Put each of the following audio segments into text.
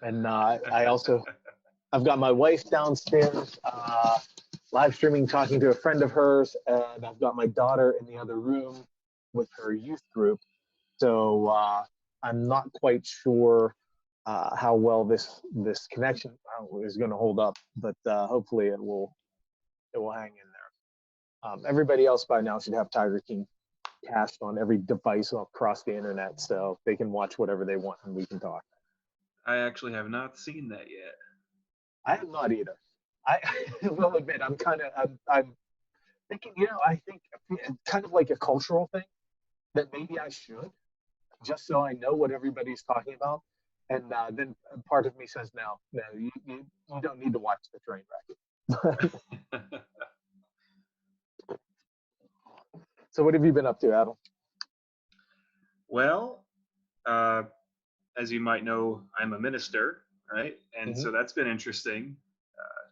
And I've got my wife downstairs, live streaming, talking to a friend of hers, and I've got my daughter in the other room with her youth group. So I'm not quite sure how well this connection is going to hold up, but hopefully it will hang in there. Everybody else by now should have Tiger King cached on every device across the internet, so they can watch whatever they want and we can talk. I actually have not seen that yet. I have not either. I will admit I'm thinking, I think it's kind of like a cultural thing that maybe I should, just so I know what everybody's talking about. And then part of me says, no, you don't need to watch the train wreck. So what have you been up to, Adam? Well, as you might know, I'm a minister, right? And so that's been interesting.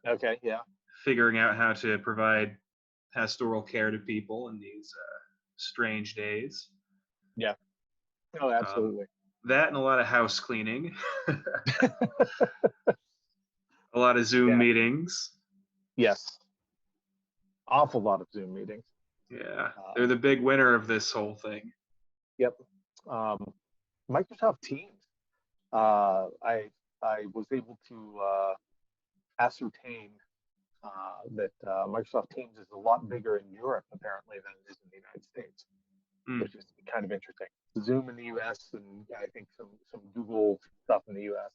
Okay, yeah. Figuring out how to provide pastoral care to people in these strange days. Yeah. Oh, absolutely. That and a lot of house cleaning. A lot of Zoom meetings. Yes. Awful lot of Zoom meetings. Yeah. They're the big winner of this whole thing. Yep. Microsoft Teams. I was able to ascertain that Microsoft Teams is a lot bigger in Europe apparently than it is in the United States, which is kind of interesting. Zoom in the U.S. and I think some Google stuff in the U.S.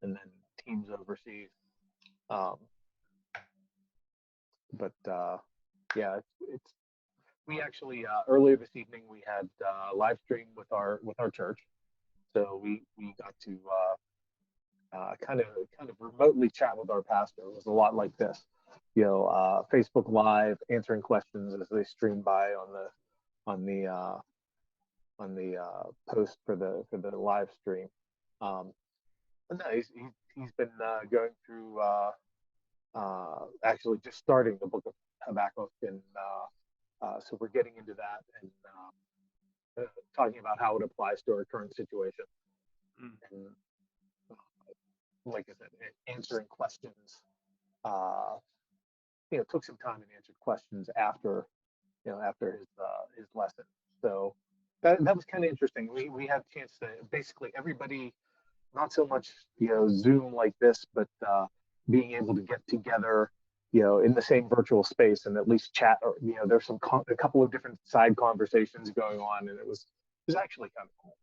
and then Teams overseas. But yeah, it's we actually earlier this evening we had live stream with our church, so we got to kind of remotely chat with our pastor. It was a lot like this, Facebook Live, answering questions as they stream by on the post for the live stream. But no, he's been going through actually just starting the book of Habakkuk, and so we're getting into that and talking about how it applies to our current situation. And like I said, answering questions. Took some time and answered questions after his lesson. So that was kind of interesting. We had a chance to basically everybody, not so much Zoom like this, but being able to get together in the same virtual space and at least chat, or there's a couple of different side conversations going on, and it was actually kind of cool.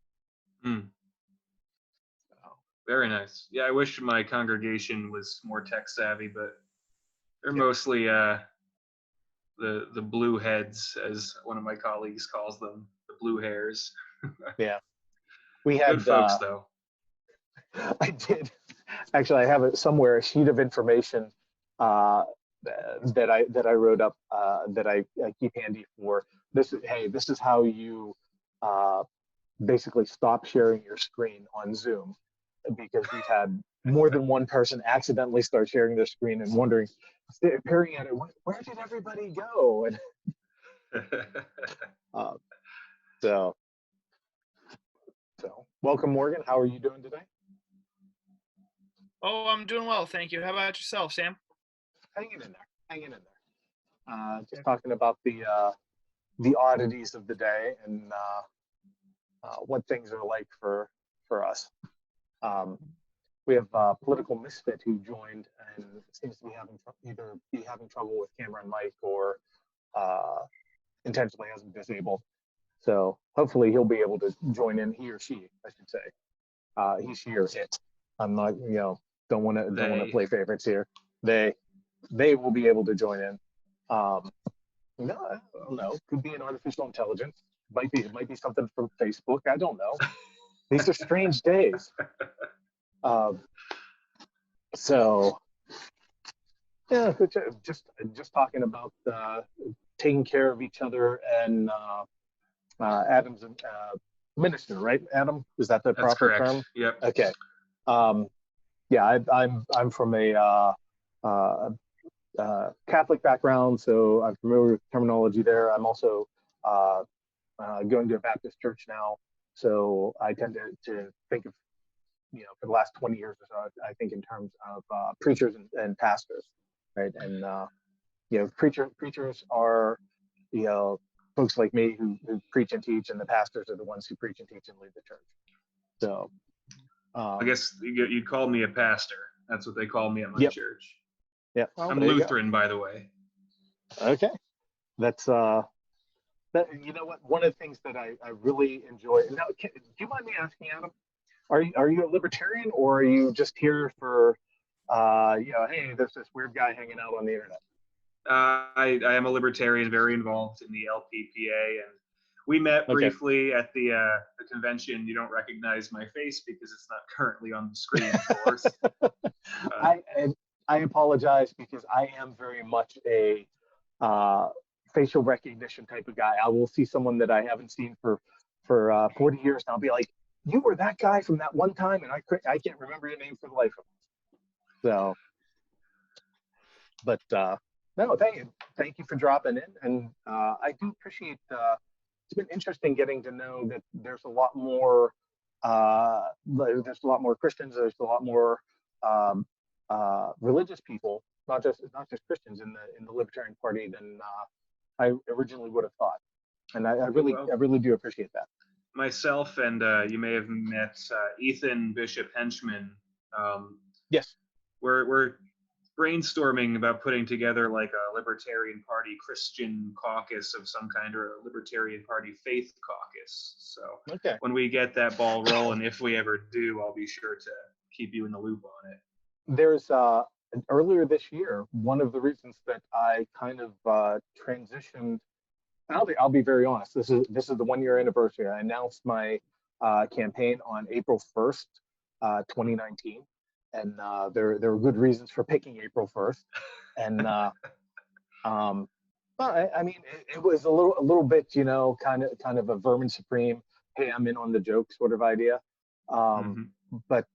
Very nice. Yeah, I wish my congregation was more tech savvy, but they're mostly the blue heads, as one of my colleagues calls them, the blue hairs. Yeah, we had good folks though. I did actually. I have it somewhere, a sheet of information that I wrote up that I keep handy for this. Hey, this is how you basically stop sharing your screen on Zoom, because we've had more than one person accidentally start sharing their screen and wondering, peering at it, where did everybody go? And so welcome, Morgan. How are you doing today? Oh, I'm doing well, thank you. How about yourself, Sam? Hanging in there. Just talking about the oddities of the day and what things are like for us. We have Political Misfit who joined and seems to be having trouble with camera and mic, or intentionally hasn't disabled. So hopefully he'll be able to join in. He or she, I should say. He, she, or it. I'm not, don't want to play favorites here. They will be able to join in. No, I don't know. Could be an artificial intelligence. Might be something from Facebook. I don't know. These are strange days. So yeah, just talking about taking care of each other, and Adam's minister, right? Adam, is that the That's proper correct. term? Yep. Okay. Yeah, I'm from a Catholic background, so I'm familiar with terminology there. I'm also going to a Baptist church now, so I tend to think of for the last 20 years or so, I think in terms of preachers and pastors, right? And preachers are folks like me who preach and teach, and the pastors are the ones who preach and teach and lead the church. So I guess you call me a pastor. That's what they call me at my Yep. church. yeah, well, I'm there you go. Lutheran, by the way. Okay, that's that. You know what? One of the things that I really enjoy. Now, do you mind me asking, Adam? Are you a libertarian, or are you just here for hey, there's this weird guy hanging out on the internet? I am a libertarian, very involved in the LPPA, and we met Okay. briefly at the convention. You don't recognize my face because it's not currently on the screen, of course. I apologize because I am very much a facial recognition type of guy. I will see someone that I haven't seen for 40 years, and I'll be like, "You were that guy from that one time," and I can't remember your name for the life of me. So, but no, thank you for dropping in, and I do appreciate. It's been interesting getting to know that there's a lot more. There's a lot more Christians. There's a lot more religious people, not just Christians in the Libertarian Party than I originally would have thought, and I really do appreciate that. Myself and you may have met Ethan Bishop Henchman. Yes, we're brainstorming about putting together like a Libertarian Party Christian caucus of some kind, or a Libertarian Party faith caucus. So okay. when we get that ball rolling, if we ever do, I'll be sure to keep you in the loop on it. There's earlier this year, one of the reasons that I kind of transitioned. I'll be very honest. This is the 1-year anniversary. I announced my campaign on April 1st, 2019, and there were good reasons for picking April 1st. And well, I mean, it was a little bit, kind of a vermin supreme. Hey, I'm in on the joke sort of idea. But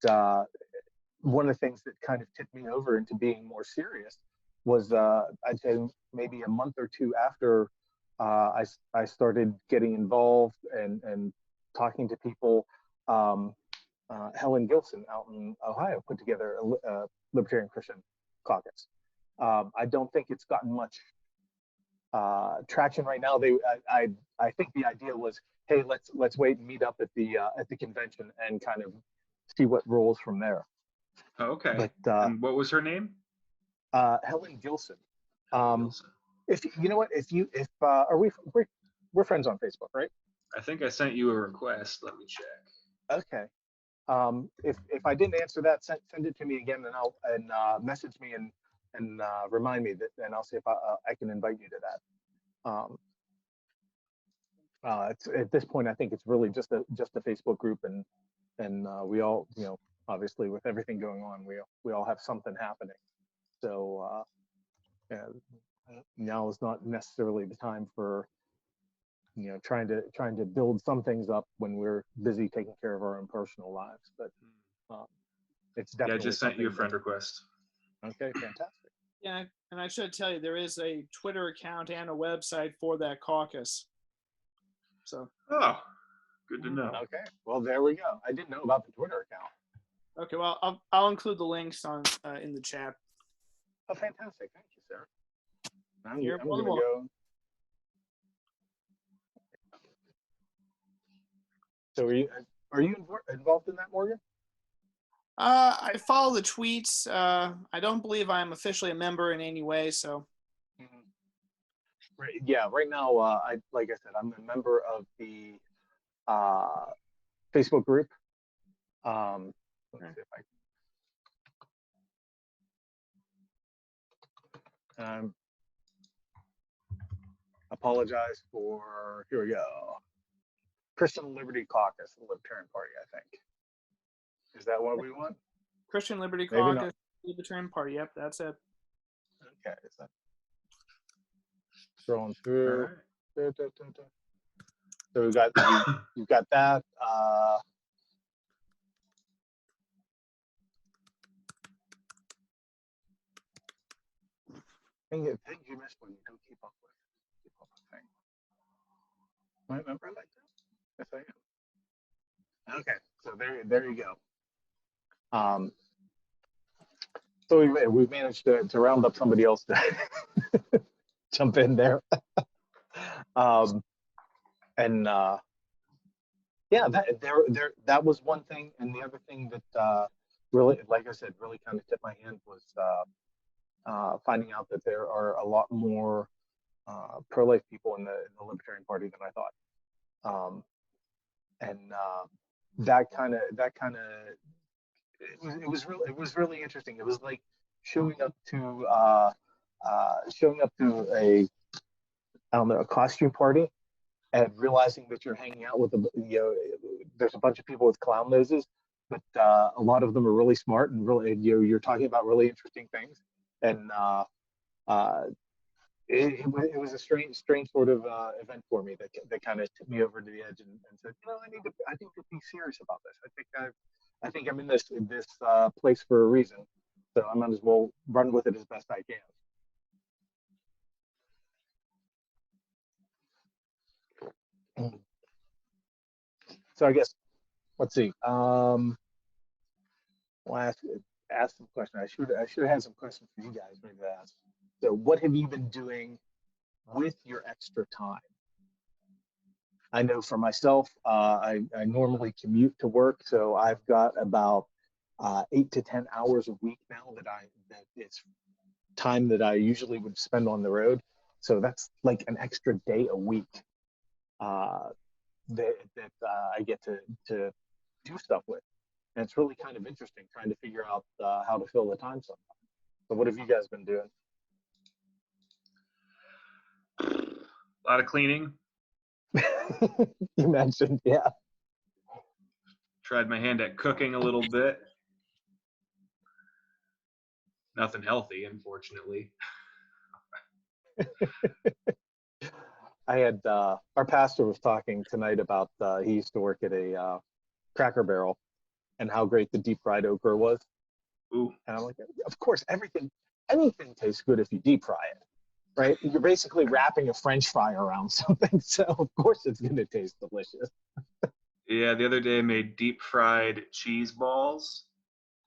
one of the things that kind of tipped me over into being more serious was I'd say maybe a month or two after I started getting involved and talking to people. Helen Gilson out in Ohio put together a Libertarian Christian caucus. I don't think it's gotten much traction right now. I think the idea was, hey, let's wait and meet up at the convention and kind of see what rolls from there. Okay. But and what was her name? Helen Gilson. If you know what, are we're friends on Facebook, right? I think I sent you a request. Let me check. Okay. If I didn't answer that, send it to me again, and message me and remind me that, and I'll see if I can invite you to that. It's at this point, I think it's really just a Facebook group, and we all, obviously with everything going on, we all have something happening. So now is not necessarily the time for trying to build some things up when we're busy taking care of our own personal lives. But it's definitely. Yeah, I just sent you a friend request. Okay, fantastic. Yeah, and I should tell you, there is a Twitter account and a website for that caucus. So. Oh, good to know. Okay, well there we go. I didn't know about the Twitter account. Okay, well I'll include the links on in the chat. Oh, fantastic! Thank you, sir. I'm You're gonna welcome. go. So are you involved in that, Morgan? I follow the tweets. I don't believe I'm officially a member in any way, so. Right, yeah, right now, like I said, I'm a member of the Facebook group. Let's see if I apologize for, here we go. Christian Liberty Caucus, the Libertarian Party, I think. Is that what we want? Christian Liberty Maybe Caucus, not. Libertarian Party. Yep, that's it. Okay, is that scrolling through? Right. So you've got that. Things you miss when you don't keep up with things. Am I a member like that? Yes, I am. Okay, so there you go. Um, so we managed to round up somebody else to jump in there. And yeah, that was one thing. And the other thing that really, like I said, really kind of tipped my hand was finding out that there are a lot more pro-life people in the Libertarian Party than I thought. And that kind of it was really interesting. It was like showing up to a, I don't know, a costume party and realizing that you're hanging out with there's a bunch of people with clown noses, but a lot of them are really smart and really, you're talking about really interesting things. And it was a strange sort of event for me that kind of tipped me over to the edge and said, I think to be serious about this. I think I'm in this place for a reason, so I might as well run with it as best I can. So I guess, let's see. Well, ask some questions. I should have had some questions for you guys maybe to ask. So what have you been doing with your extra time? I know for myself, I normally commute to work, so I've got about 8 to 10 hours a week now that it's time that I usually would spend on the road. So that's like an extra day a week that I get to do stuff with. And it's really kind of interesting trying to figure out how to fill the time sometimes. So what have you guys been doing? A lot of cleaning. You mentioned, yeah. Tried my hand at cooking a little bit. Nothing healthy, unfortunately. I had our pastor was talking tonight about he used to work at a Cracker Barrel and how great the deep fried okra was. Ooh. And I'm like, of course, anything tastes good if you deep fry it, right? You're basically wrapping a French fry around something, so of course it's going to taste delicious. Yeah, the other day I made deep fried cheese balls,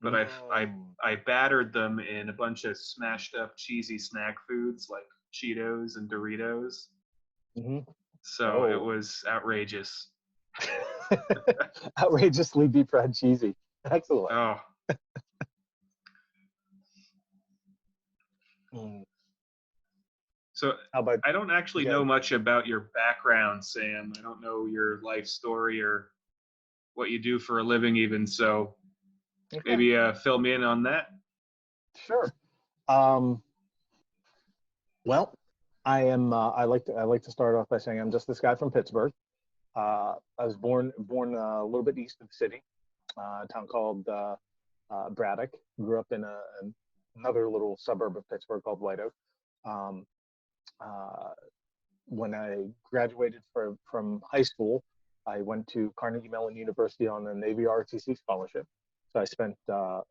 but I battered them in a bunch of smashed up cheesy snack foods like Cheetos and Doritos. Mm-hmm. So it was outrageous. Outrageously deep fried cheesy. Excellent. Oh. So I don't actually know much about your background, Sam. I don't know your life story or what you do for a living even. So maybe fill me in on that. Sure. Well, I am. I like to start off by saying I'm just this guy from Pittsburgh. I was born a little bit east of the city, a town called Braddock. Grew up in another little suburb of Pittsburgh called White Oak. When I graduated from high school, I went to Carnegie Mellon University on a Navy ROTC scholarship. So I spent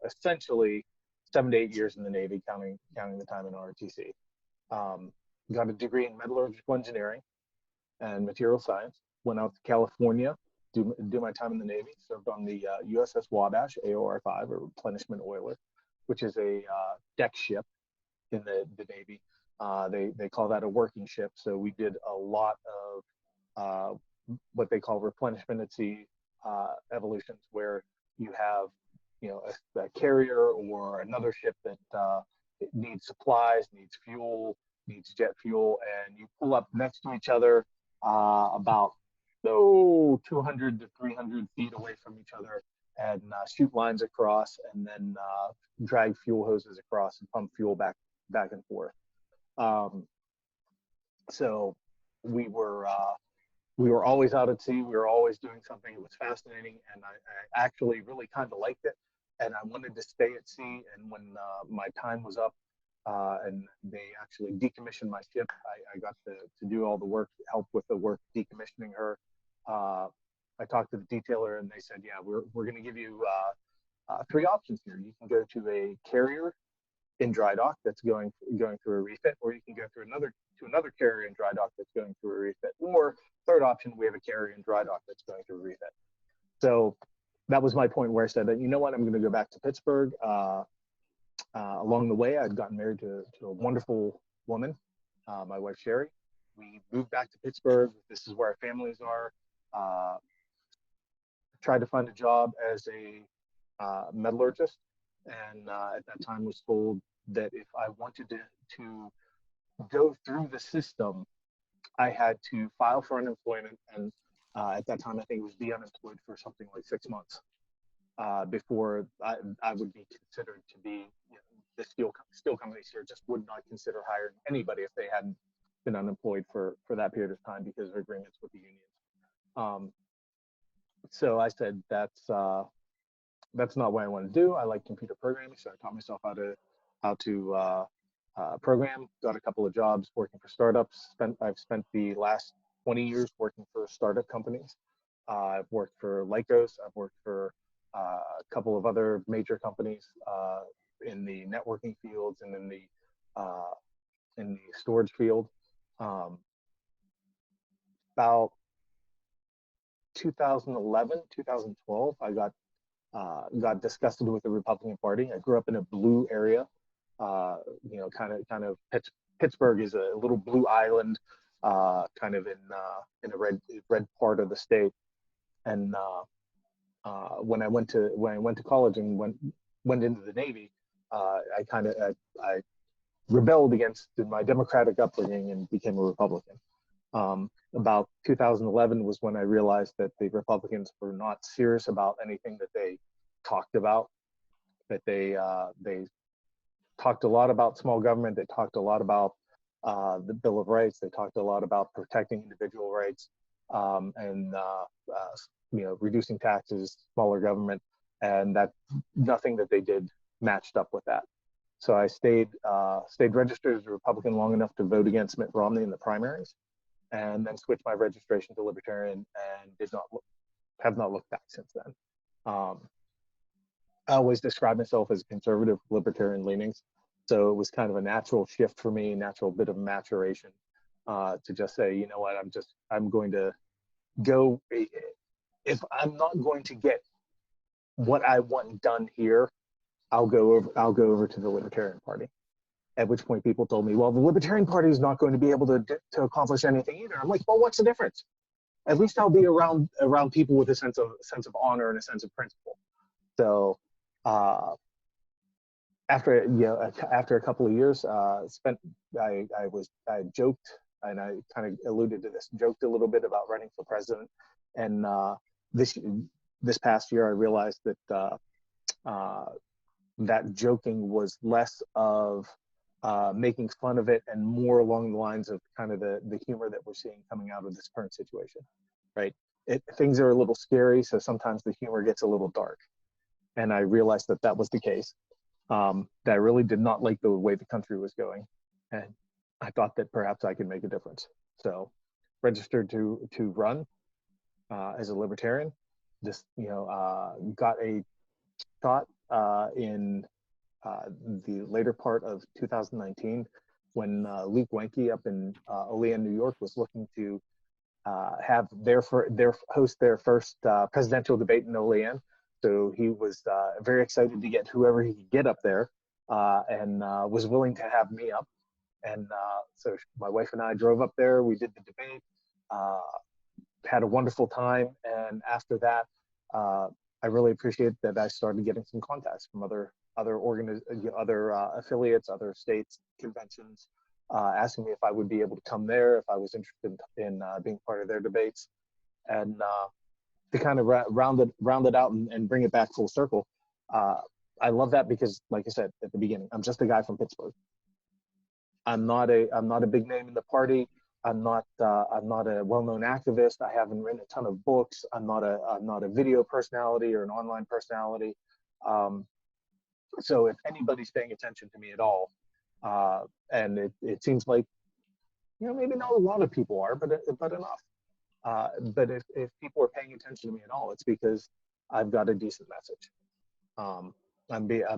essentially 7 to 8 years in the Navy, counting the time in ROTC. Got a degree in metallurgical engineering and material science. Went out to California, do my time in the Navy. Served on the USS Wabash, AOR-5, or replenishment oiler, which is a deck ship in the Navy. They call that a working ship. So we did a lot of what they call replenishment at sea evolutions, where you have a carrier or another ship that it needs supplies, needs fuel, needs jet fuel, and you pull up next to each other about 200 to 300 feet away from each other and shoot lines across, and then drag fuel hoses across and pump fuel back and forth. So we were always out at sea. We were always doing something. It was fascinating, and I actually really kind of liked it. And I wanted to stay at sea. And when my time was up, and they actually decommissioned my ship, I got to do all the work, help with the work decommissioning her. I talked to the detailer, and they said, "Yeah, we're going to give you 3 options here. You can go to a carrier in dry dock that's going through a refit, or you can go through another carrier in dry dock that's going through a refit, or third option, we have a carrier in dry dock that's going through a refit." So that was my point where I said that, you know what, I'm going to go back to Pittsburgh. Along the way, I'd gotten married to a wonderful woman, my wife, Sherry. We moved back to Pittsburgh. This is where our families are. Tried to find a job as a metallurgist. And at that time was told that if I wanted to go through the system, I had to file for unemployment. And at that time, I think it was be unemployed for something like 6 months before I would be considered to be, the steel companies here just would not consider hiring anybody if they hadn't been unemployed for that period of time because of agreements with the unions. So I said, that's not what I want to do. I like computer programming, so I taught myself how to program. Got a couple of jobs working for startups. I've spent the last 20 years working for startup companies. I've worked for Lycos. I've worked for a couple of other major companies in the networking fields and in the storage field. About 2011, 2012, I got disgusted with the Republican Party. I grew up in a blue area. Kind of Pittsburgh is a little blue island, kind of in a red part of the state. And when I went to college and went into the Navy, I rebelled against my Democratic upbringing and became a Republican. About 2011 was when I realized that the Republicans were not serious about anything that they talked about. That they talked a lot about small government. They talked a lot about the Bill of Rights. They talked a lot about protecting individual rights and reducing taxes, smaller government, and that nothing that they did matched up with that. So I stayed registered as a Republican long enough to vote against Mitt Romney in the primaries, and then switched my registration to Libertarian and have not looked back since then. I always describe myself as conservative libertarian leanings. So it was kind of a natural shift for me, natural bit of maturation to just say, you know what, I'm going to go, if I'm not going to get what I want done here, I'll go over to the Libertarian Party. At which point people told me, well, the Libertarian Party is not going to be able to accomplish anything either. I'm like, well, what's the difference? At least I'll be around people with a sense of honor and a sense of principle. So after a couple of years I joked, and I kind of alluded to this, joked a little bit about running for president. And this past year, I realized that that joking was less of making fun of it and more along the lines of kind of the humor that we're seeing coming out of this current situation, right? Things are a little scary, so sometimes the humor gets a little dark. And I realized that was the case, that I really did not like the way the country was going. And I thought that perhaps I could make a difference. So registered to run as a libertarian. Just, got a shot in the later part of 2019 when Luke Wenke up in Olean, New York was looking to have host their first presidential debate in Olean. So he was very excited to get whoever he could get up there and was willing to have me up. And so my wife and I drove up there. We did the debate, had a wonderful time. And after that, I really appreciate that I started getting some contacts from other affiliates, other states, conventions, asking me if I would be able to come there, if I was interested in being part of their debates. And to kind of round it out and bring it back full circle, I love that because, like I said at the beginning, I'm just a guy from Pittsburgh. I'm not a big name in the party. I'm not a well-known activist. I haven't written a ton of books. I'm not a video personality or an online personality. So if anybody's paying attention to me at all, and it seems like, maybe not a lot of people are, but enough. But if people are paying attention to me at all, it's because I've got a decent message. I'm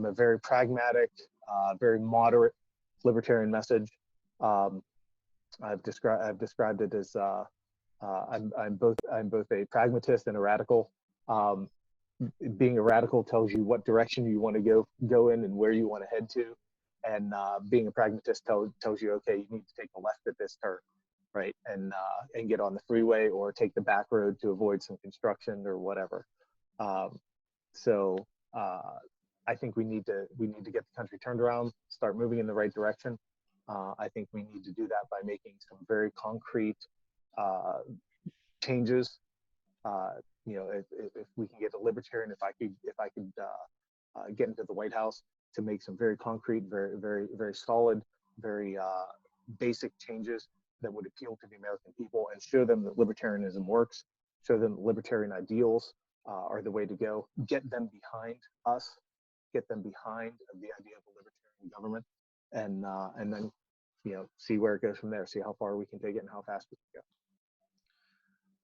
a very pragmatic, very moderate libertarian message. I've described it as I'm both a pragmatist and a radical. being a radical tells you what direction you want to go in and where you want to head to, and being a pragmatist tells you, okay, you need to take the left at this turn, right, and get on the freeway or take the back road to avoid some construction or whatever. So I think we need to get the country turned around, start moving in the right direction. I think we need to do that by making some very concrete changes. If we can get a libertarian, if I could get into the White House to make some very concrete, very, very, very solid, very basic changes that would appeal to the American people and show them that libertarianism works, show them that libertarian ideals are the way to go, get them behind us, get them behind the idea of a libertarian government, and then see where it goes from there, see how far we can take it and how fast we can go.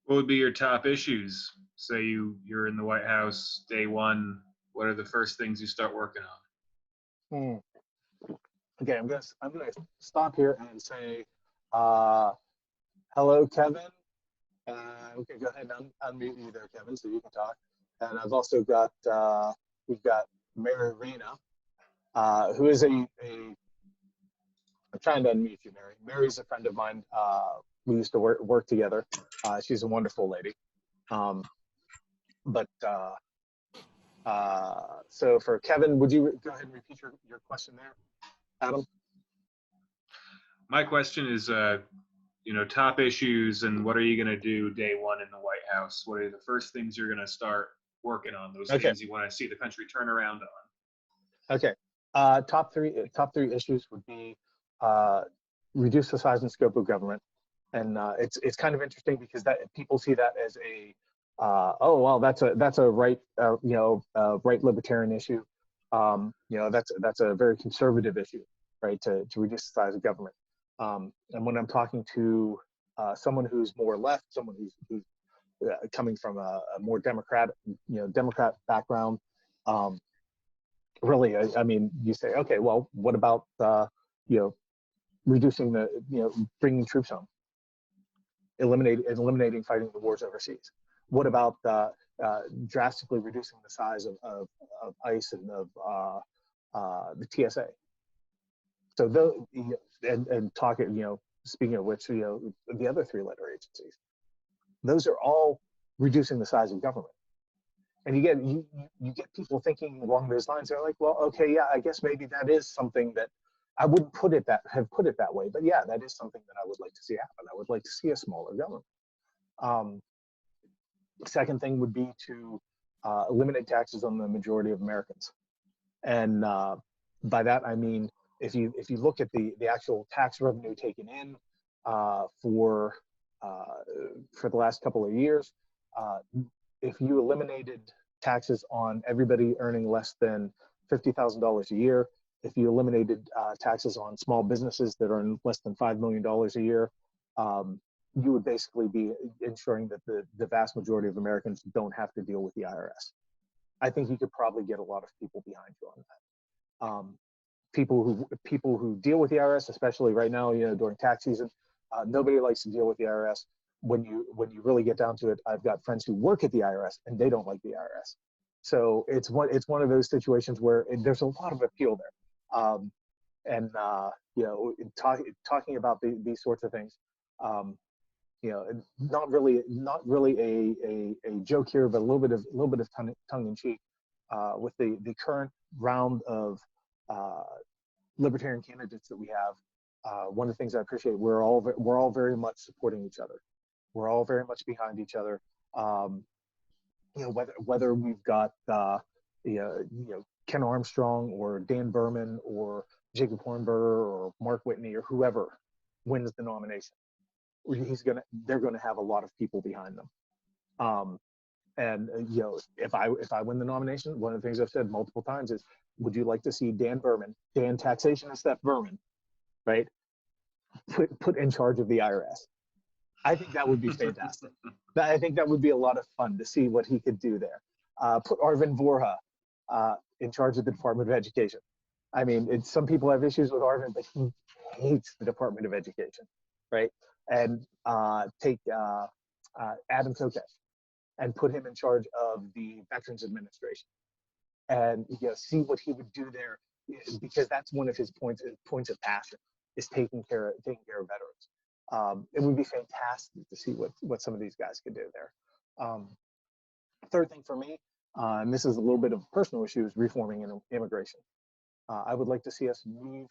What would be your top issues? Say you're in the White House day one. What are the first things you start working on? Okay, I'm gonna stop here and say, hello, Kevin. Okay, go ahead and unmute you there, Kevin, so you can talk. And I've also got we've got Mary Reyna, who is I'm trying to unmute you, Mary. Mary's a friend of mine. We used to work together. She's a wonderful lady. So for Kevin, would you go ahead and repeat your question there, Adam? My question is, top issues and what are you going to do day one in the White House? What are the first things you're going to start working on? Those things you want to see the country turn around on. Okay. Top three issues would be reduce the size and scope of government, and it's kind of interesting because that people see that as a that's a right right libertarian issue. That's a very conservative issue, right? To reduce the size of government. And when I'm talking to someone who's more left, someone who's coming from a more Democrat background, really, I mean, you say, okay, well, what about reducing bringing troops home, eliminating fighting the wars overseas? What about drastically reducing the size of ICE and of the TSA? So speaking of which, the other three-letter agencies, those are all reducing the size of government. And you get people thinking along those lines. They're like, well, okay, yeah, I guess maybe that is something that I wouldn't have put it that way, but yeah, that is something that I would like to see happen. I would like to see a smaller government. Second thing would be to eliminate taxes on the majority of Americans, and by that I mean if you look at the actual tax revenue taken in for the last couple of years, if you eliminated taxes on everybody earning less than $50,000 a year, if you eliminated taxes on small businesses that earn less than $5 million a year, you would basically be ensuring that the vast majority of Americans don't have to deal with the IRS. I think you could probably get a lot of people behind you on that. People who deal with the IRS, especially right now, during tax season, nobody likes to deal with the IRS. When you really get down to it, I've got friends who work at the IRS and they don't like the IRS. So it's one of those situations where there's a lot of appeal there. Talking about these sorts of things, not really a joke here, but a little bit of tongue in cheek with the current round of libertarian candidates that we have. One of the things I appreciate, we're all very much supporting each other. We're all very much behind each other. Whether we've got Ken Armstrong or Dan Berman or Jacob Hornberger or Mark Whitney or whoever wins the nomination, they're gonna have a lot of people behind them. If I win the nomination, one of the things I've said multiple times is, would you like to see Dan Taxation and Steph Berman, right, put in charge of the IRS? I think that would be fantastic. I think that would be a lot of fun to see what he could do there. Put Arvin Vorha in charge of the Department of Education. I mean, some people have issues with Arvin, but he hates the Department of Education, right? And take Adam Kokesh, and put him in charge of the Veterans Administration, and see what he would do there, because that's one of his points of passion, is taking care of veterans. It would be fantastic to see what some of these guys could do there. Third thing for me, and this is a little bit of a personal issue, is reforming immigration. I would like to see us move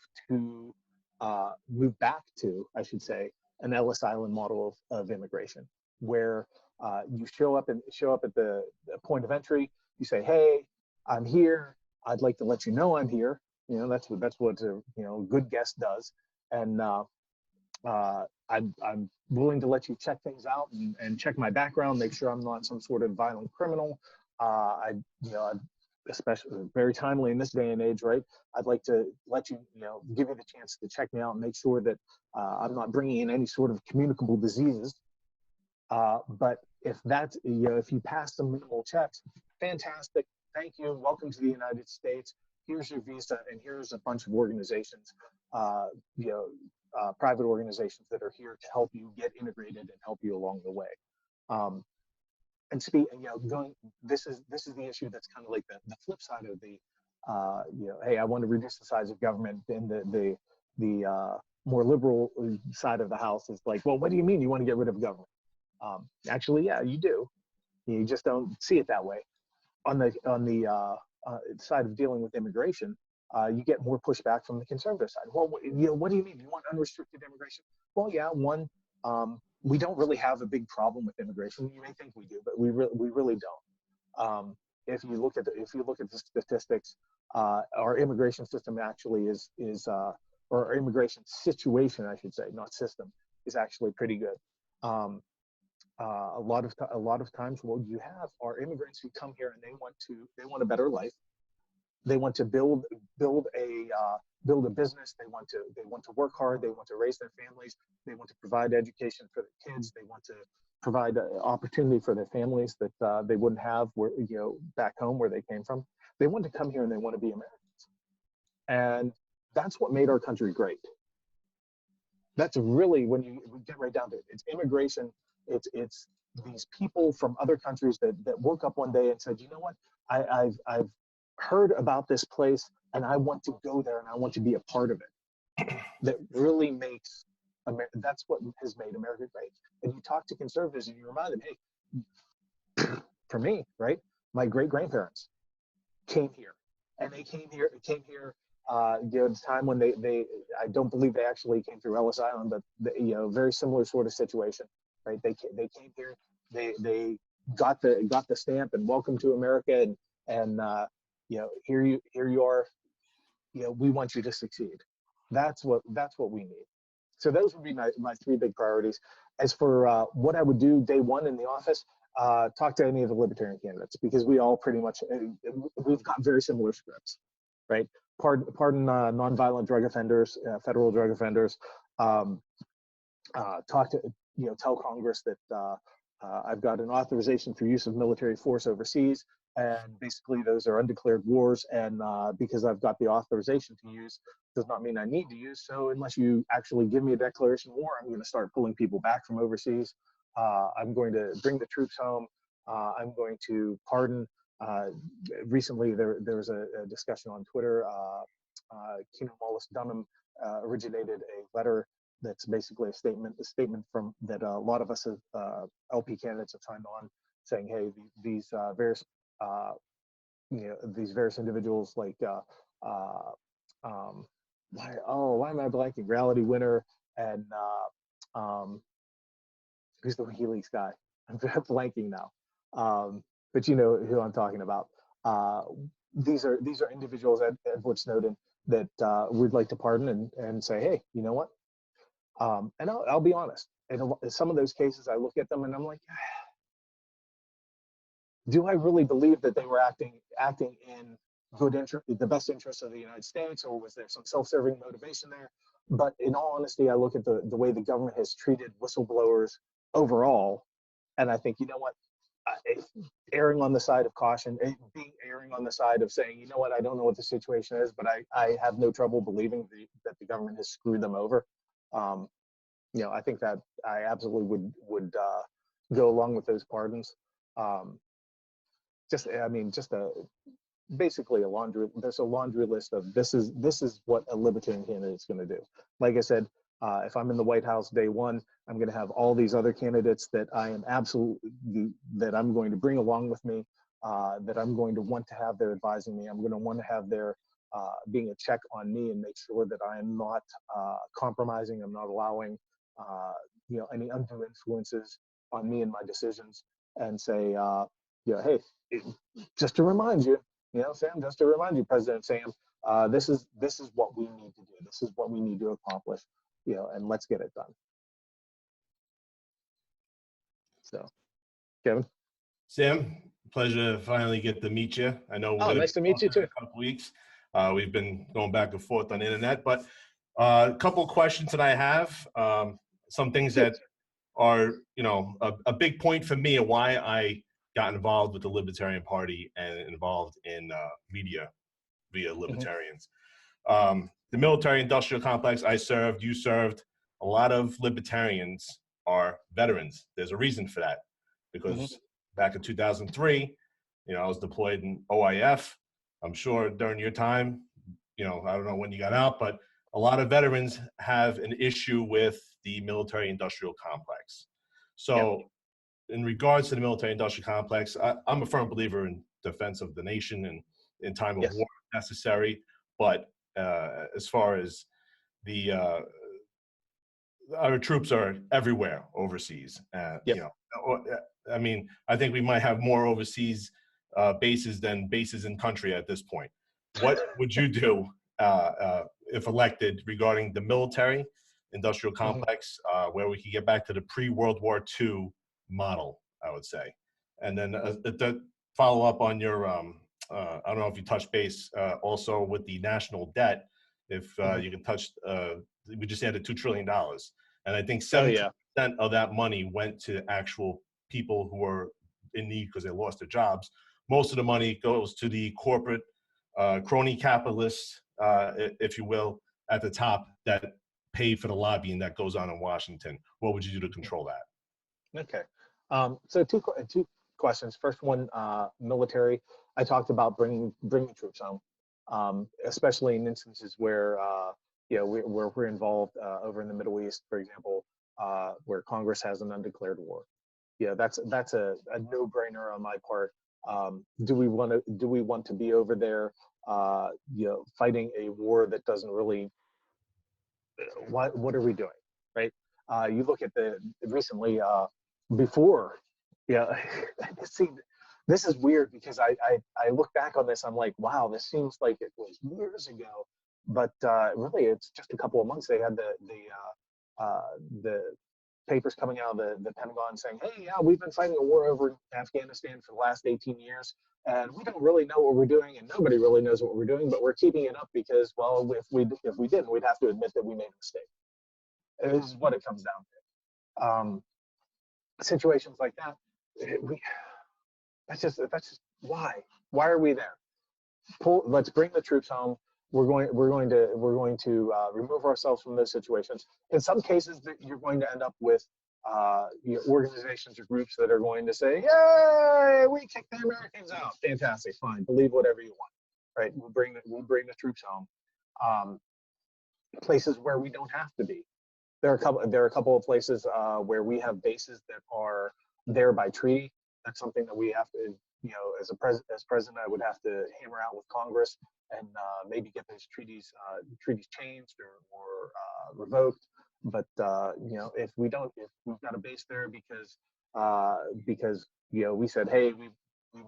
back to, I should say, an Ellis Island model of immigration, where you show up at the point of entry. You say, "Hey, I'm here. I'd like to let you know I'm here." That's what a good guest does. And I'm willing to let you check things out and check my background, make sure I'm not some sort of violent criminal. Especially very timely in this day and age, right? I'd like to let you, give you the chance to check me out and make sure that I'm not bringing in any sort of communicable diseases. But if that's, if you pass some minimal checks, fantastic. Thank you. Welcome to the United States. Here's your visa, and here's a bunch of organizations, private organizations that are here to help you get integrated and help you along the way. And this is the issue that's kind of like the flip side of the, hey, I want to reduce the size of government. And the more liberal side of the house is like, well, what do you mean you want to get rid of government? Actually, yeah, you do. You just don't see it that way. On the side of dealing with immigration, you get more pushback from the conservative side. Well, what do you mean? You want unrestricted immigration? Well, yeah, we don't really have a big problem with immigration. You may think we do, but we really don't. If you look at the statistics, our immigration system actually is or our immigration situation, I should say, not system, is actually pretty good. A lot of times, what you have are immigrants who come here and they want a better life. They want to build a business. They want to work hard. They want to raise their families. They want to provide education for their kids. They want to provide opportunity for their families that they wouldn't have back home where they came from. They want to come here and they want to be Americans. And that's what made our country great. That's really, when you get right down to it, it's immigration. It's these people from other countries that woke up one day and said, you know what, I've heard about this place and I want to go there and I want to be a part of it. That really makes that's what has made America great. And you talk to conservatives and you remind them, hey, for me, right, my great grandparents came here, and they came here at the time when they I don't believe they actually came through Ellis Island, but very similar sort of situation, right? They came here, they got the stamp and welcome to America, and here you are, we want you to succeed. That's what we need. So those would be my three big priorities. As for what I would do day one in the office, talk to any of the libertarian candidates, because we all pretty much, we've got very similar scripts, right? Pardon nonviolent drug offenders, federal drug offenders. Talk to, tell Congress that I've got an authorization for use of military force overseas, and basically those are undeclared wars, and because I've got the authorization to use does not mean I need to use. So unless you actually give me a declaration of war, I'm going to start pulling people back from overseas. I'm going to bring the troops home. I'm going to pardon. Recently, there was a discussion on Twitter. Keenan Wallace Dunham originated a letter that's basically a statement from that a lot of us LP candidates have signed on, saying, hey, these various individuals like why am I blanking? Reality Winner and who's the WikiLeaks guy? I'm blanking now. But you know who I'm talking about. These are individuals, Edward Snowden, that we'd like to pardon and say, hey, you know what? And I'll be honest. In some of those cases, I look at them and I'm like, do I really believe that they were acting in good interest, the best interest of the United States, or was there some self-serving motivation there? But in all honesty, I look at the way the government has treated whistleblowers overall, and I think, you know what, erring on the side of caution, erring on the side of saying, you know what, I don't know what the situation is, but I have no trouble believing that the government has screwed them over. I think that I absolutely would go along with those pardons. um, just I mean, just a basically a laundry. There's a laundry list of this is what a libertarian candidate is going to do. Like I said, if I'm in the White House day one, I'm going to have all these other candidates that I am absolutely that I'm going to bring along with me. That I'm going to want to have there advising me. I'm going to want to have there being a check on me and make sure that I am not compromising. I'm not allowing any undue influences on me and my decisions. And say, hey, just to remind you, Sam, just to remind you, President Sam, this is what we need to do. This is what we need to accomplish, and let's get it done. So, Kevin. Sam, pleasure to finally get to meet you. I know we're nice to meet you too. In a couple weeks. We've been going back and forth on the internet, but a couple of questions that I have, some things that are, a big point for me of why I got involved with the Libertarian Party and involved in media via libertarians. The military-industrial complex I served, you served, a lot of libertarians are veterans. There's a reason for that, because back in 2003, I was deployed in OIF. I'm sure during your time, I don't know when you got out, but a lot of veterans have an issue with the military-industrial complex. So in regards to the military-industrial complex, I'm a firm believer in defense of the nation and in time of war necessary. But as far as our troops are everywhere overseas. I mean, I think we might have more overseas bases than bases in country at this point. What would you do if elected regarding the military industrial complex, where we could get back to the pre-World War II model, I would say? And then the follow up on your, I don't know if you touched base also with the national debt, if you can touch, we just added $2 trillion. And I think 70% of that money went to actual people who were in need because they lost their jobs. Most of the money goes to the corporate crony capitalists, if you will, at the top that pay for the lobbying that goes on in Washington. What would you do to control that? Okay. So two questions. First one, military. I talked about bringing troops home, especially in instances where we're involved over in the Middle East, for example, where Congress has an undeclared war. That's a no-brainer on my part. Do we want to be over there, fighting a war that doesn't really? What are we doing, right? You look at the recently before, see, this is weird because I look back on this, I'm like, wow, this seems like it was years ago, but really it's just a couple of months. They had the papers coming out of the Pentagon saying, hey, yeah, we've been fighting a war over Afghanistan for the last 18 years, and we don't really know what we're doing, and nobody really knows what we're doing, but we're keeping it up because, well, if we didn't, we'd have to admit that we made a mistake. This is what it comes down to. Situations like that, that's just why are we there? Let's bring the troops home. We're going to remove ourselves from those situations. In some cases, you're going to end up with organizations or groups that are going to say, "Yay, we kicked the Americans out. Fantastic, fine. Believe whatever you want." Right? We'll bring the troops home. Places where we don't have to be. There are a couple of places where we have bases that are there by treaty. That's something that we have to, as president, I would have to hammer out with Congress and maybe get those treaties changed or revoked. But if we've got a base there because we said, hey, we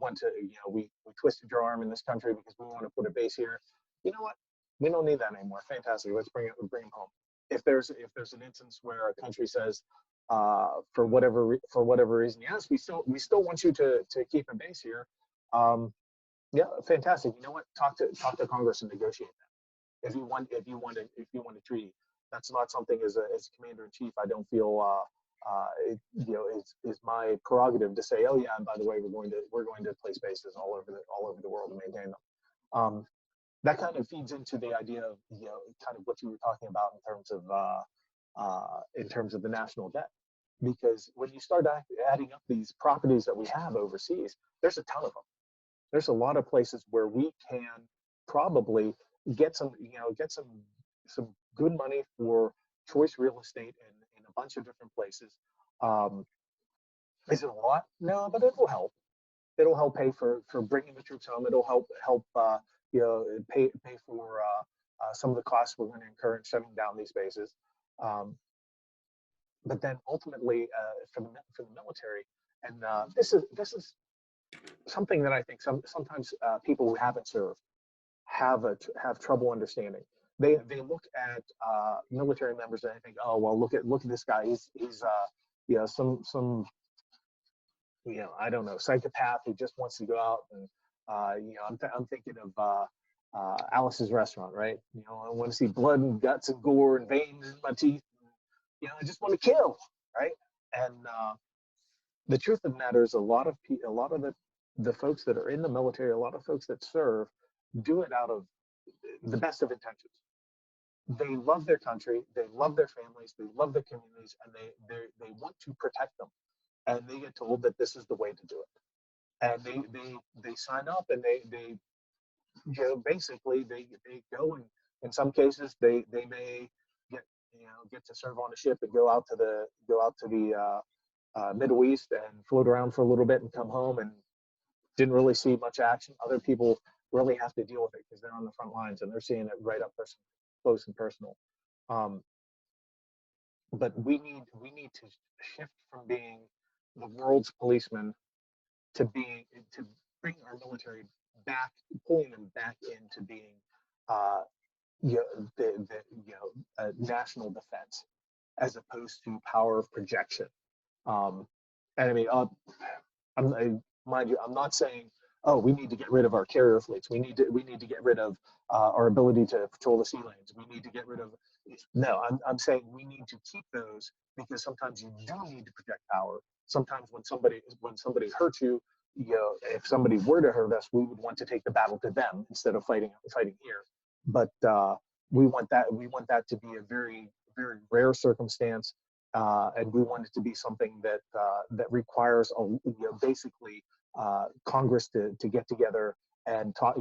want to, we twisted your arm in this country because we want to put a base here. You know what? We don't need that anymore. Fantastic. Let's bring them home. If there's an instance where a country says, for whatever reason, yes, we still want you to keep a base here. Yeah, fantastic. You know what? Talk to Congress and negotiate that. If you want a treaty, that's not something as a commander in chief. I don't feel is my prerogative to say, oh yeah, and by the way, we're going to place bases all over the world and maintain them. That kind of feeds into the idea of kind of what you were talking about in terms of the national debt. because when you start adding up these properties that we have overseas, there's a ton of them. There's a lot of places where we can probably get some, get some good money for choice real estate in a bunch of different places. Is it a lot? No, but it will help. It'll help pay for bringing the troops home. It'll help pay for some of the costs we're going to incur in shutting down these bases. But then ultimately, for the military, and this is something that I think sometimes people who haven't served have trouble understanding. They look at military members and they think, oh well, look at this guy. He's some I don't know, psychopath who just wants to go out and I'm thinking of Alice's Restaurant, right? I want to see blood and guts and gore and veins in my teeth. I just want to kill, right? And the truth of the matter is, a lot of the folks that are in the military, a lot of folks that serve, do it out of the best of intentions. They love their country, they love their families, they love their communities, and they want to protect them. And they get told that this is the way to do it. And they sign up, and they basically they go, and in some cases they may get to serve on a ship and go out to the Middle East and float around for a little bit and come home and didn't really see much action. Other people really have to deal with it because they're on the front lines and they're seeing it right up close and personal. But we need to shift from being the world's policeman to bring our military back, pulling them back into being national defense, as opposed to power of projection. And I mean, mind you, I'm not saying, oh, we need to get rid of our carrier fleets. We need to get rid of our ability to patrol the sea lanes. We need to get rid of. No, I'm saying we need to keep those, because sometimes you do need to project power. Sometimes when somebody hurts you, if somebody were to hurt us, we would want to take the battle to them instead of fighting here. But we want that to be a very, very rare circumstance, and we want it to be something that requires basically Congress to get together and talk.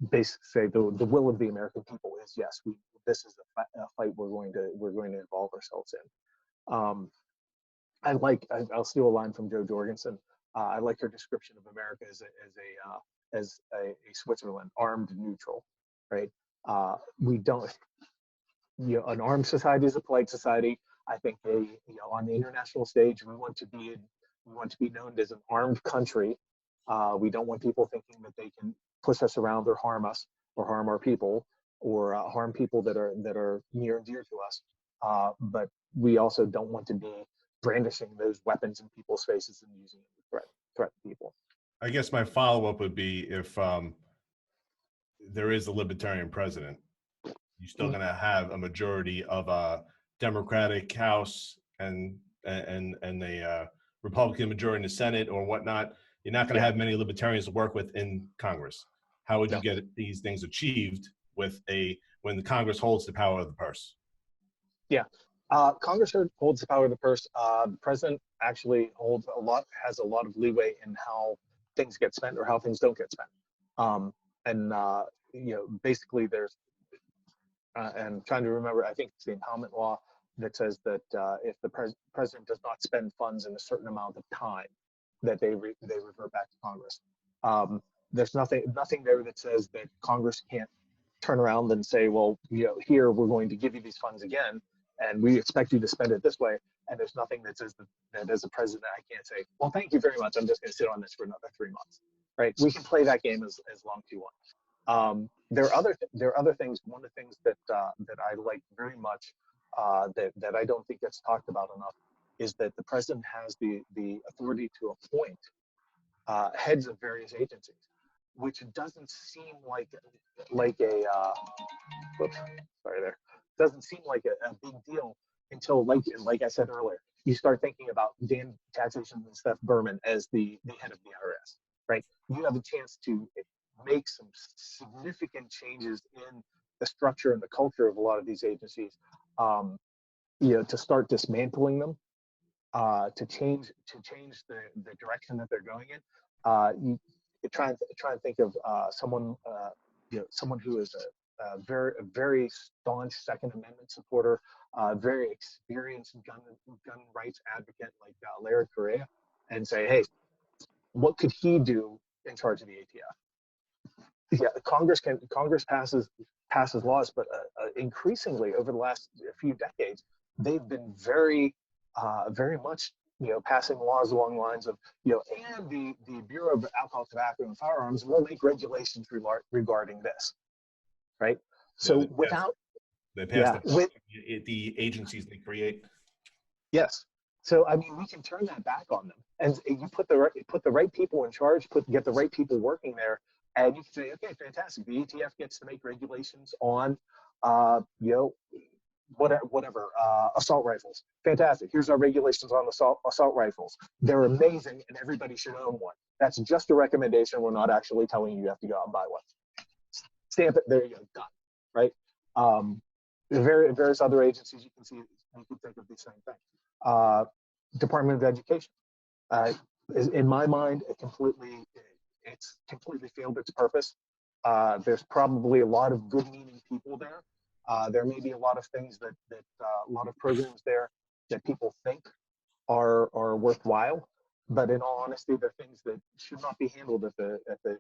Basically say the will of the American people is yes, this is a fight we're going to involve ourselves in. I'll steal a line from Jo Jorgensen. I like her description of America as a Switzerland, armed neutral, right? We don't, an armed society is a polite society. I think on the international stage, we want to be known as an armed country. We don't want people thinking that they can push us around or harm us or harm our people or harm people that are near and dear to us. But we also don't want to be brandishing those weapons in people's faces and using them to threaten people. I guess my follow-up would be, if there is a libertarian president, you're still going to have a majority of a Democratic House and a Republican majority in the Senate or whatnot. You're not going to have many libertarians to work with in Congress. How would you get these things achieved when the Congress holds the power of the purse? Yeah. Congress holds the power of the purse. The president actually has a lot of leeway in how things get spent or how things don't get spent. Basically there's, and trying to remember, I think it's the Empowerment Law that says that if the president does not spend funds in a certain amount of time, that they revert back to Congress. There's nothing there that says that Congress can't turn around and say, well, here we're going to give you these funds again, and we expect you to spend it this way. And there's nothing that says that as a president, I can't say, well, thank you very much, I'm just going to sit on this for another 3 months, right? We can play that game as long as you want. There are other things. One of the things that I like very much that I don't think gets talked about enough is that the president has the authority to appoint heads of various agencies, which doesn't seem like a whoops, sorry there. Doesn't seem like a big deal until, like I said earlier, you start thinking about Dan Taxation and Steph Berman as the head of the IRS, right? You have a chance to make some significant changes in the structure and the culture of a lot of these agencies, to start dismantling them to change the direction that they're going in. You try and think of someone someone who is a very staunch Second Amendment supporter, very experienced gun rights advocate like Larry Correa, and say, hey, what could he do in charge of the ATF? Yeah, Congress passes laws, but increasingly over the last few decades, they've been very much passing laws along the lines of and the Bureau of Alcohol, Tobacco, and Firearms will make regulations regarding this, right? So they pass with the agencies they create. yes. So I mean, we can turn that back on them, and you put the right people in charge, get the right people working there, and you can say, okay, fantastic. The ATF gets to make regulations on, whatever, assault rifles. Fantastic. Here's our regulations on assault rifles. They're amazing, and everybody should own one. That's just a recommendation. We're not actually telling you have to go out and buy one. Stamp it. There you go. Done. Right. Various other agencies you can think of the same thing. Department of Education. In my mind, it's completely failed its purpose. There's probably a lot of good-meaning people there. There may be a lot of things that a lot of programs there that people think are worthwhile, but in all honesty, they're things that should not be handled at the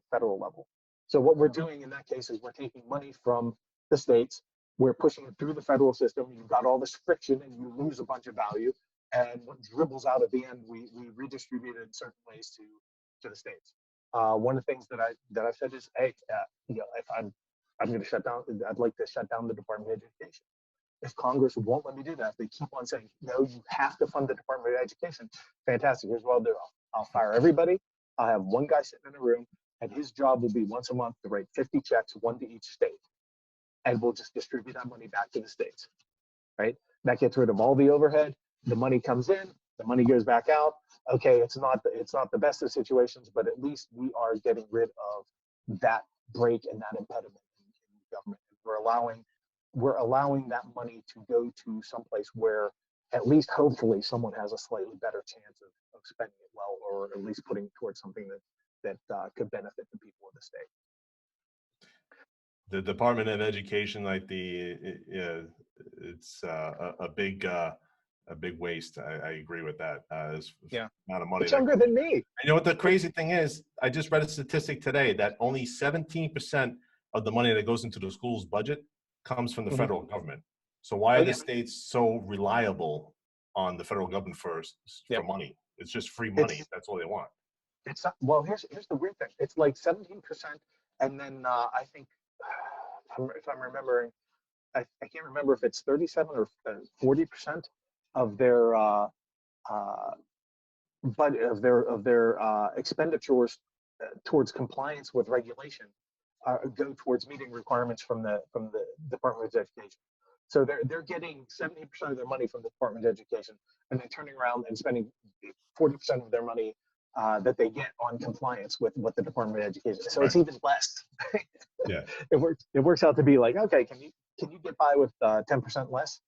federal level. So what we're doing in that case is we're taking money from the states, we're pushing it through the federal system. You've got all this friction, and you lose a bunch of value. And what dribbles out at the end, we redistribute it in certain ways to the states. One of the things that I've said is, hey, if I'm going to shut down, I'd like to shut down the Department of Education. If Congress won't let me do that, if they keep on saying, no, you have to fund the Department of Education, fantastic. Here's what I'll do. I'll fire everybody. I'll have one guy sitting in a room, and his job will be once a month to write 50 checks, one to each state. And we'll just distribute that money back to the states, right? That gets rid of all the overhead. The money comes in, the money goes back out. Okay, it's not the best of situations, but at least we are getting rid of that break and that impediment in government. We're allowing that money to go to someplace where at least hopefully someone has a slightly better chance of spending it well, or at least putting it towards something that could benefit the people of the state. The Department of Education, like it's a big waste. I agree with that. It's amount of money. It's younger than me. You know what the crazy thing is? I just read a statistic today that only 17% of the money that goes into the school's budget comes from the federal government. So why are the states so reliable on the federal government for money? It's just free money. That's all they want. It's not, well, here's the weird thing. It's like 17%, and then I think if I'm remembering, I can't remember if it's 37 or 40% of their expenditures towards compliance with regulation go towards meeting requirements from the Department of Education. So they're getting 70% of their money from the Department of Education, and then turning around and spending 40% of their money that they get on compliance with what the Department of Education. So it's even less. Yeah, it works out to be like, okay, can you get by with 10% less?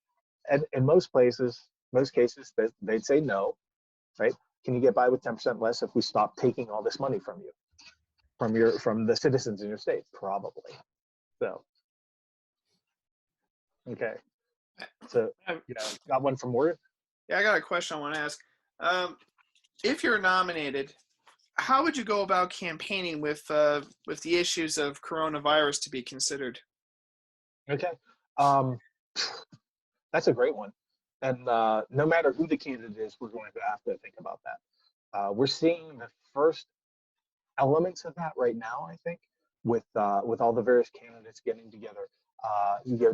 And in most cases, they'd say no, right? Can you get by with 10% less if we stop taking all this money from you, from the citizens in your state? Probably. So, okay. So, got one from Morgan? Yeah, I got a question I want to ask. If you're nominated, how would you go about campaigning with the issues of coronavirus to be considered? Okay. That's a great one. And no matter who the candidate is, we're going to have to think about that. We're seeing the first elements of that right now, I think, with all the various candidates getting together,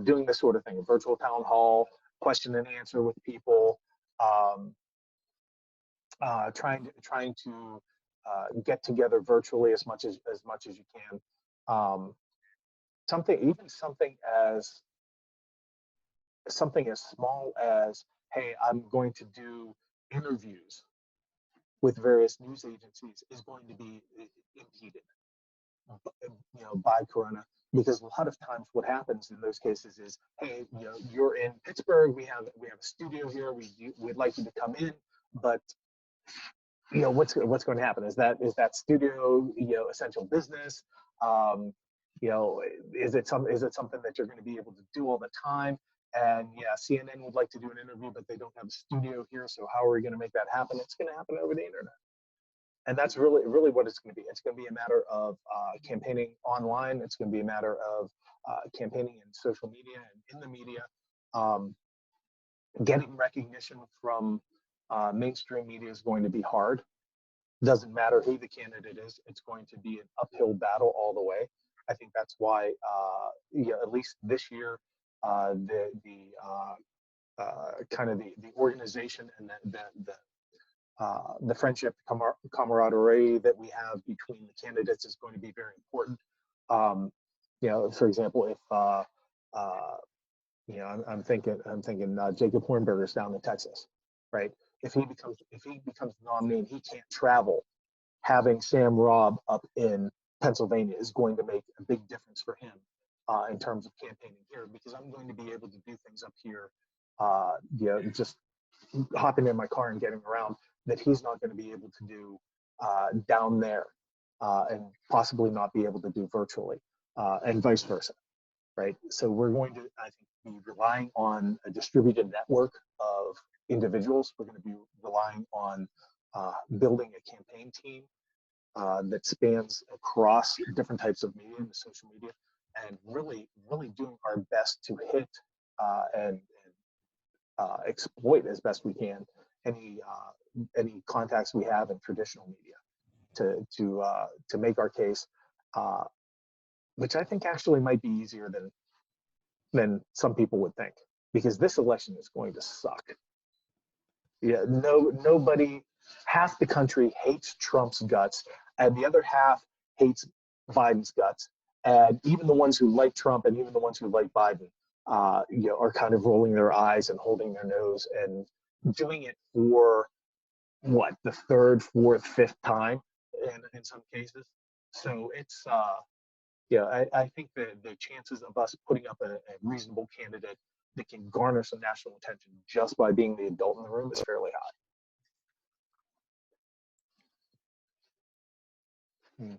doing this sort of thing, a virtual town hall, question and answer with people, trying to get together virtually as much as you can. Something as small as, hey, I'm going to do interviews with various news agencies is going to be impeded, by Corona, because a lot of times what happens in those cases is, hey, you're in Pittsburgh, we have a studio here, we'd like you to come in. but what's going to happen? Is that studio essential business? Is it something that you're going to be able to do all the time? And yeah, CNN would like to do an interview, but they don't have a studio here. So how are we going to make that happen? It's going to happen over the internet. And that's really what it's going to be. It's going to be a matter of campaigning online. It's going to be a matter of campaigning in social media and in the media, getting recognition from mainstream media is going to be hard. Doesn't matter who the candidate is. It's going to be an uphill battle all the way. I think that's why, at least this year, the organization and the friendship, camaraderie that we have between the candidates is going to be very important. For example, if I'm thinking Jacob Hornberger's down in Texas, right? If he becomes the nominee and he can't travel, having Sam Robb up in Pennsylvania is going to make a big difference for him in terms of campaigning here, because I'm going to be able to do things up here, just hopping in my car and getting around, that he's not going to be able to do down there, and possibly not be able to do virtually, and vice versa, right? So we're going to, I think, be relying on a distributed network of individuals. We're going to be relying on building a campaign team that spans across different types of media and social media, and really doing our best to hit and exploit as best we can any contacts we have in traditional media to make our case, which I think actually might be easier than some people would think, because this election is going to suck. Yeah, nobody, half the country hates Trump's guts, and the other half hates Biden's guts. And even the ones who like Trump and even the ones who like Biden, are kind of rolling their eyes and holding their nose and doing it for what, the third, fourth, fifth time in some cases. So it's I think the chances of us putting up a reasonable candidate that can garner some national attention just by being the adult in the room is fairly high.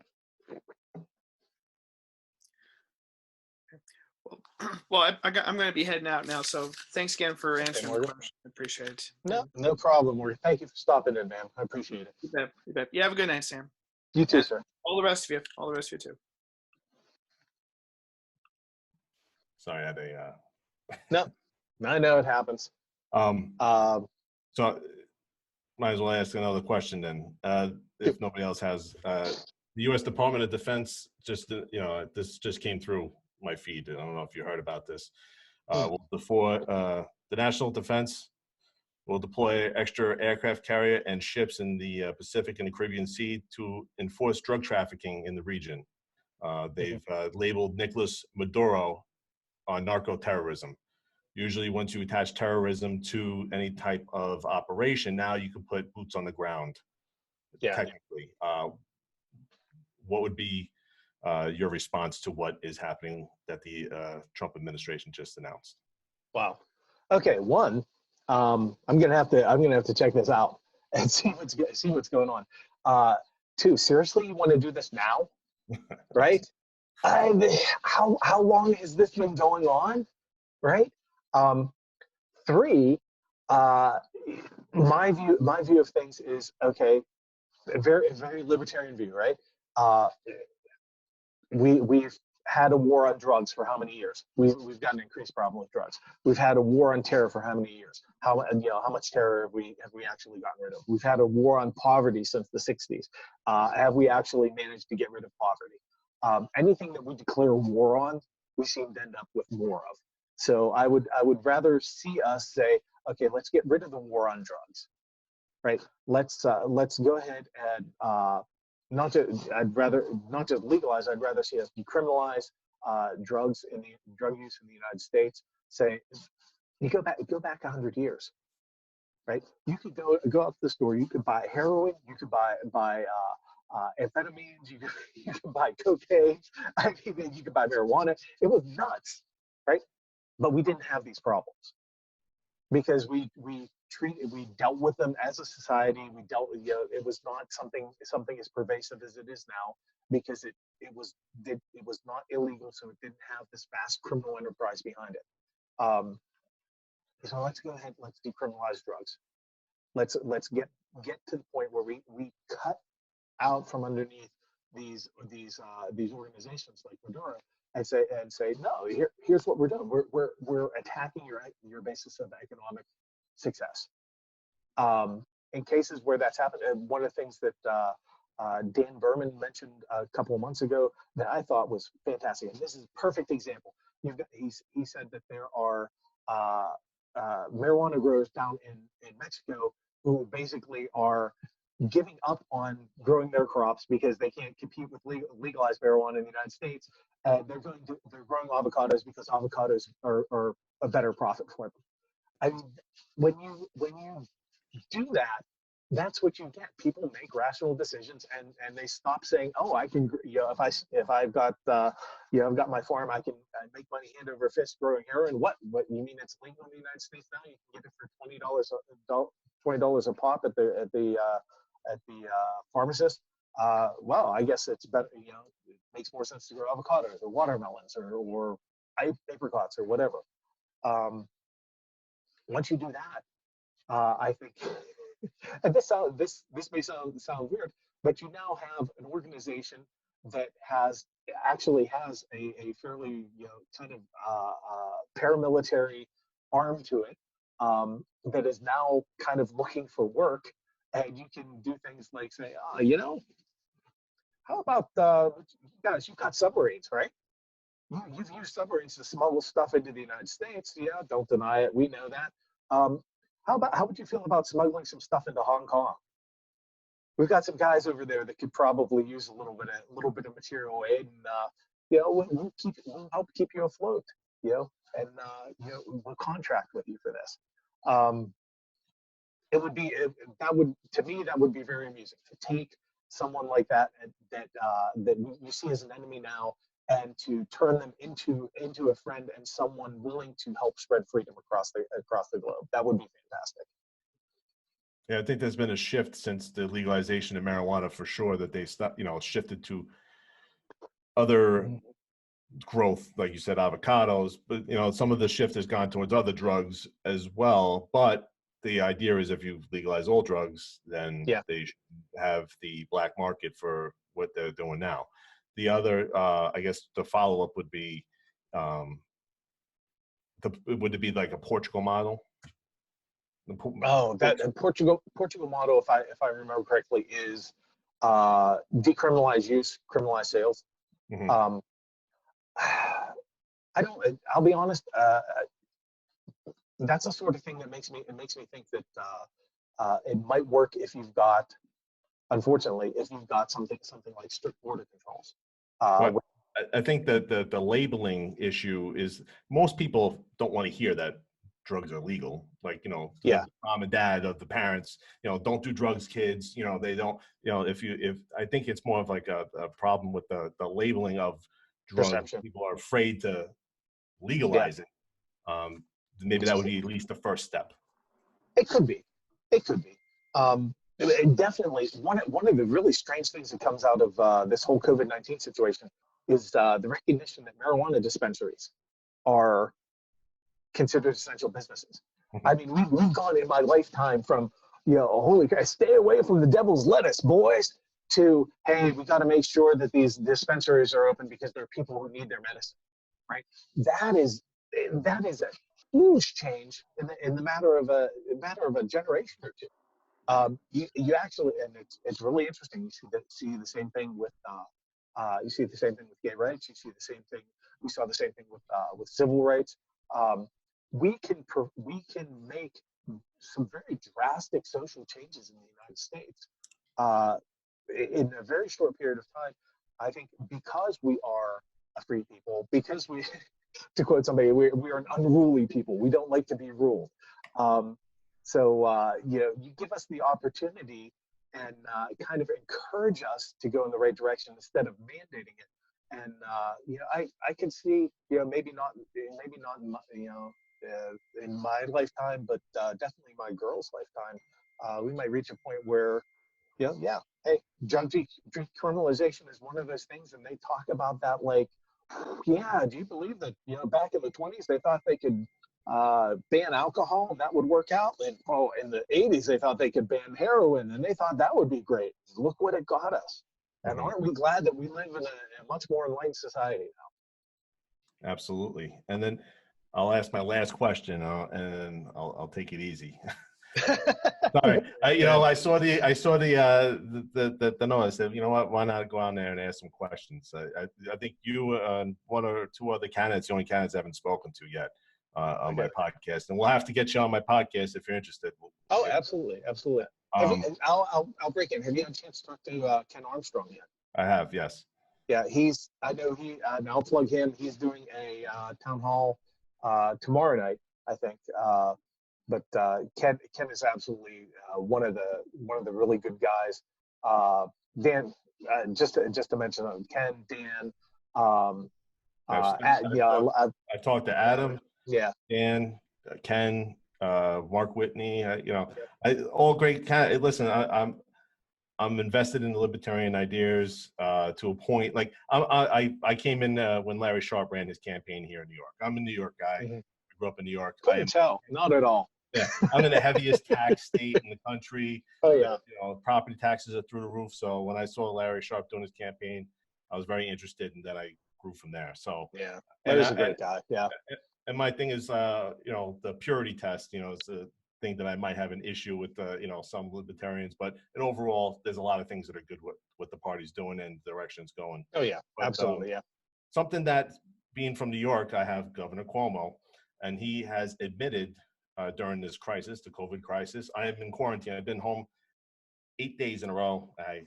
Well, I'm going to be heading out now, so thanks again for answering the question. I appreciate it. No problem, Morgan. Thank you for stopping in, man. I appreciate it. You bet. You have a good night, Sam. You too, sir. All the rest of you too. Sorry, I had a. No, I know it happens. So might as well ask another question then. If nobody else has, the U.S. Department of Defense this just came through my feed. I don't know if you heard about this. The National Defense will deploy extra aircraft carrier and ships in the Pacific and the Caribbean Sea to enforce drug trafficking in the region. They've labeled Nicolas Maduro on narco-terrorism. Usually once you attach terrorism to any type of operation, now you can put boots on the ground, technically. What would be your response to what is happening that the Trump administration just announced? Wow. Okay. One, I'm gonna have to check this out and see what's going on. Two, seriously, you want to do this now, right? How long has this been going on, right? Three, my view of things is, okay, a very libertarian view, right? We've had a war on drugs for how many years? We've got an increased problem with drugs. We've had a war on terror for how many years? How much terror have we actually gotten rid of? We've had a war on poverty since the 60s. Have we actually managed to get rid of poverty? Anything that we declare war on, we seem to end up with more of. So I would rather see us say, okay, let's get rid of the war on drugs, right? Let's go ahead and I'd rather not just legalize. I'd rather see us decriminalize drug use in the United States. Say, you go back 100 years, right? You could go up to the store. You could buy heroin. You could buy amphetamines. You could buy cocaine. I mean, you could buy marijuana. It was nuts, right? But we didn't have these problems because we we dealt with them as a society. We dealt with, it was not something as pervasive as it is now, because it was not illegal, so it didn't have this vast criminal enterprise behind it. So let's go ahead, let's decriminalize drugs. Let's get to the point where we cut out from underneath these organizations like Medora and say no, here's what we're doing. We're attacking your basis of economic success. In cases where that's happened, and one of the things that Dan Berman mentioned a couple of months ago that I thought was fantastic, and this is a perfect example. He said that there are marijuana growers down in Mexico who basically are giving up on growing their crops because they can't compete with legalized marijuana in the United States. They're growing avocados because avocados are a better profit for them. I mean, when you do that, that's what you get. People make rational decisions, and they stop saying, "Oh, I can, if I've got, I've got my farm, I make money hand over fist growing heroin." What you mean it's legal in the United States now? You can get it for $20 a pop at the pharmacist. Well, I guess it's better. It makes more sense to grow avocados or watermelons or apricots or whatever. Once you do that, I think, and this may sound weird, but you now have an organization that actually has a fairly kind of paramilitary arm to it, that is now kind of looking for work, and you can do things like say, how about guys, you've got submarines, right? You've used submarines to smuggle stuff into the United States. Yeah, don't deny it. We know that. How would you feel about smuggling some stuff into Hong Kong? We've got some guys over there that could probably use a little bit of material aid, and we'll help keep you afloat. And we'll contract with you for this. It would be to me that would be very amusing to take someone like that that you see as an enemy now, and to turn them into a friend and someone willing to help spread freedom across the globe. That would be fantastic. Yeah, I think there's been a shift since the legalization of marijuana, for sure, that they shifted to other growth, like you said, avocados, but some of the shift has gone towards other drugs as well. But the idea is, if you legalize all drugs, then they should have the black market for what they're doing now. The other, I guess, the follow-up would be, would it be like a Portugal model? That Portugal model, if I remember correctly, is decriminalize use, criminalize sales. Mm-hmm. I'll be honest. That's the sort of thing that makes me think that it might work if you've got, unfortunately, something like strict border controls. I think that the labeling issue is, most people don't want to hear that drugs are legal. Like, the mom and dad of the parents, don't do drugs, kids. They don't. If I think it's more of like a problem with the labeling of drugs. Perception. People are afraid to legalize it. Maybe that would be at least the first step. It could be. Definitely, one of the really strange things that comes out of this whole COVID-19 situation is the recognition that marijuana dispensaries are considered essential businesses. Mm-hmm. I mean, we've gone in my lifetime from, holy crap, stay away from the devil's lettuce, boys, to, hey, we got to make sure that these dispensaries are open because there are people who need their medicine, right? That is a huge change in the matter of a generation or two. You actually, and it's really interesting. You see the same thing with gay rights. You see the same thing. We saw the same thing with civil rights. We can make some very drastic social changes in the United States in a very short period of time. I think because we are a free people, because we, to quote somebody, we are an unruly people. We don't like to be ruled. So you give us the opportunity and kind of encourage us to go in the right direction instead of mandating it. And I can see, maybe not in my, in my lifetime, but definitely my girl's lifetime, we might reach a point where, hey, drug decriminalization is one of those things, and they talk about that like, yeah, do you believe that back in the 20s they thought they could ban alcohol and that would work out, and in the 80s they thought they could ban heroin and they thought that would be great. Look what it got us. And aren't we glad that we live in a much more enlightened society now? Absolutely. And then I'll ask my last question, and I'll take it easy. Sorry, I saw the notice. Said, you know what? Why not go on there and ask some questions? I think you and one or two other candidates, the only candidates I haven't spoken to yet on my podcast, and we'll have to get you on my podcast if you're interested. Oh, absolutely. I'll break in. Have you had a chance to talk to Ken Armstrong yet? I have, yes. Yeah, and I'll plug him. He's doing a town hall tomorrow night, I think. But Ken is absolutely one of the really good guys. Dan, just to mention Ken, Dan. I've talked to Adam. Yeah. Dan, Ken, Mark Whitney. All great. Listen, I'm invested in the libertarian ideas to a point. Like I came in when Larry Sharpe ran his campaign here in New York. I'm a New York guy. I grew up in New York. Couldn't tell. Not at all. Yeah, I'm in the heaviest tax state in the country. Oh yeah. Property taxes are through the roof. So when I saw Larry Sharpe doing his campaign, I was very interested, and then I grew from there. So yeah, Larry's a great guy. Yeah. And my thing is, the purity test. Is the thing that I might have an issue with. Some libertarians, but overall, there's a lot of things that are good with what the party's doing and the direction it's going. Oh yeah, absolutely. Yeah. Something that, being from New York, I have Governor Cuomo, and he has admitted. During this crisis, the COVID crisis, I have been quarantined. I've been home 8 days in a row. I've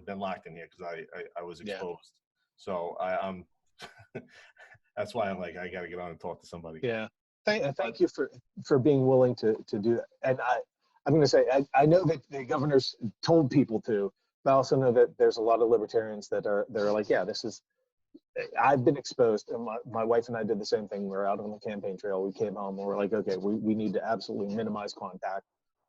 been locked in here because I was exposed. Yeah. So I'm that's why I'm like, I got to get on and talk to somebody. Yeah. Thank you for being willing to do that. And I'm going to say, I know that the governor's told people to, but I also know that there's a lot of libertarians that are like, yeah, I've been exposed, and my wife and I did the same thing. We were out on the campaign trail. We came home and we're like, okay, we need to absolutely minimize contact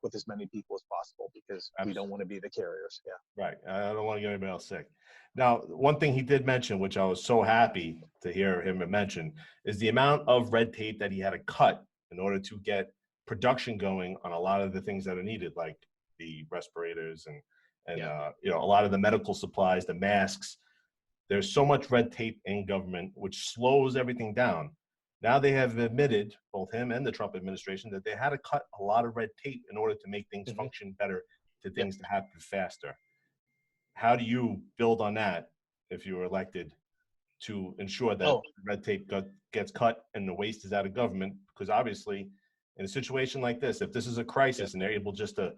with as many people as possible because we don't want to be the carriers. Yeah. Right. I don't want to get anybody else sick. Now, one thing he did mention, which I was so happy to hear him mention, is the amount of red tape that he had to cut in order to get production going on a lot of the things that are needed, like the respirators and a lot of the medical supplies, the masks. There's so much red tape in government, which slows everything down. Now they have admitted, both him and the Trump administration, that they had to cut a lot of red tape in order to make things function better, to things to happen faster. How do you build on that if you were elected to ensure that red tape gets cut and the waste is out of government? Because obviously, in a situation like this, if this is a crisis and they're able just to,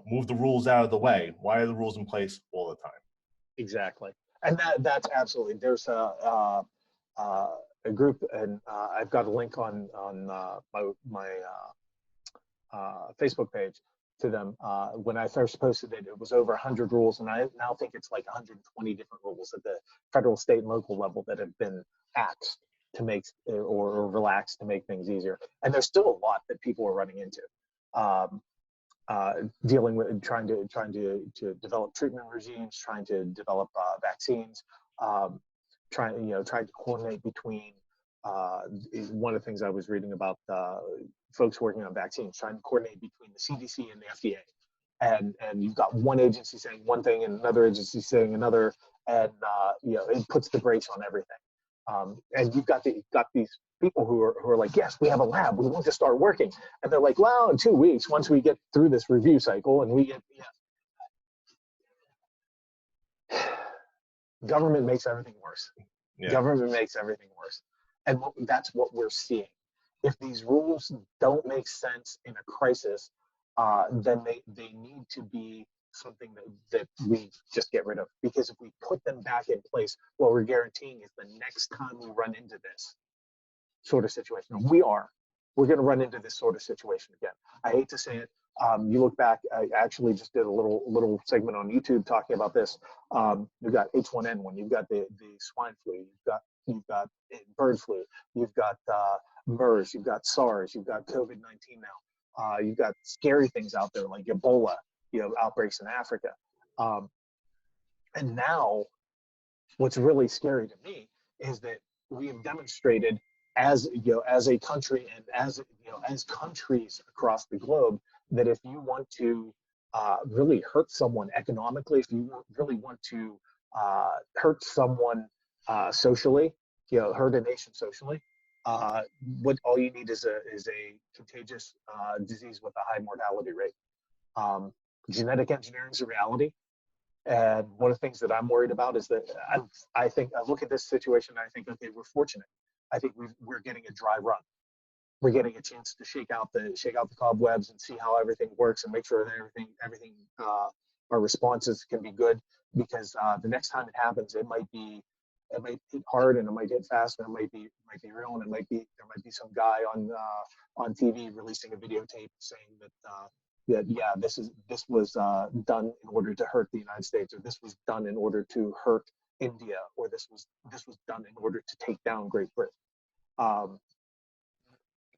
move the rules out of the way, why are the rules in place all the time? Exactly. And that's absolutely, there's a group, and I've got a link on my Facebook page to them. When I first posted it, it was over 100 rules, and I now think it's like 120 different rules at the federal, state, and local level that have been axed to make or relaxed to make things easier. And there's still a lot that people are running into. Dealing with trying to develop treatment regimes, trying to develop vaccines, trying to coordinate between one of the things I was reading about folks working on vaccines, trying to coordinate between the CDC and the FDA, and you've got one agency saying one thing and another agency saying another, and it puts the brakes on everything. And you've got these people who are like, yes, we have a lab, we want to start working, and they're like, well, in 2 weeks, once we get through this review cycle and we get, government makes everything worse. Yeah. Government makes everything worse, and that's what we're seeing. If these rules don't make sense in a crisis, then they need to be something that we just get rid of, because if we put them back in place, what we're guaranteeing is the next time we run into this sort of situation, we're going to run into this sort of situation again. I hate to say it, You look back, I actually just did a little segment on YouTube talking about this. You've got H1N1, you've got the swine flu, you've got bird flu, you've got MERS, you've got SARS, you've got COVID-19 now. You've got scary things out there like Ebola, outbreaks in Africa. And now what's really scary to me is that we have demonstrated as a country and as countries across the globe, that if you want to really hurt someone economically, if you really want to hurt someone socially, hurt a nation socially, what all you need is a contagious disease with a high mortality rate. Genetic engineering is a reality. And one of the things that I'm worried about is that I think I look at this situation and I think, okay, we're fortunate. I think we're getting a dry run. We're getting a chance to shake out the cobwebs and see how everything works and make sure that everything our responses can be good, because the next time it happens, it might hit hard and it might hit fast and it might be real, and there might be some guy on TV releasing a videotape saying that this was done in order to hurt the United States, or this was done in order to hurt India, or this was done in order to take down Great Britain.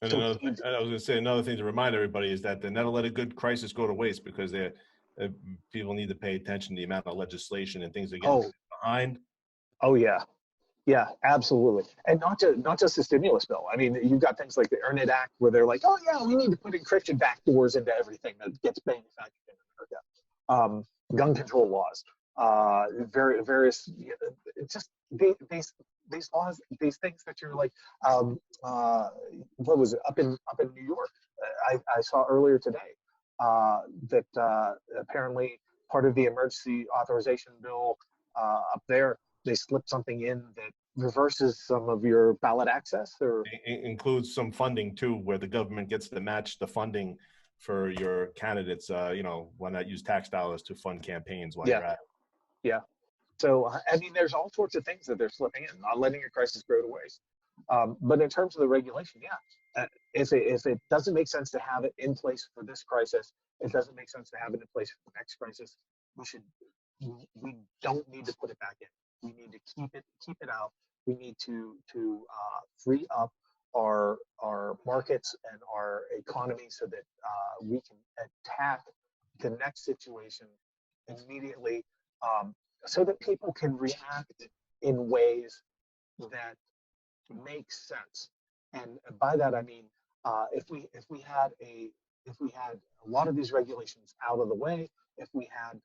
And I was going to say, another thing to remind everybody is that they never let a good crisis go to waste, because people need to pay attention to the amount of legislation and things that get behind. Oh yeah. Yeah, absolutely. And not just the stimulus bill. I mean, you've got things like the Earn It Act, where they're like, oh yeah, we need to put encryption backdoors into everything that gets manufactured in America. Gun control laws, various, just these laws, these things that you're like, what was it, up in New York? I saw earlier today that apparently part of the emergency authorization bill up there, they slipped something in that reverses some of your ballot access, or it includes some funding too, where the government gets to match the funding for your candidates. Why not use tax dollars to fund campaigns while you're at it? Yeah. So, I mean, there's all sorts of things that they're slipping in, not letting a crisis go to waste. But in terms of the regulation, if it doesn't make sense to have it in place for this crisis, it doesn't make sense to have it in place for the next crisis. We don't need to put it back in. We need to keep it out. We need to free up our markets and our economy so that we can attack the next situation immediately, so that people can react in ways that make sense. And by that I mean, if we had a lot of these regulations out of the way, if we had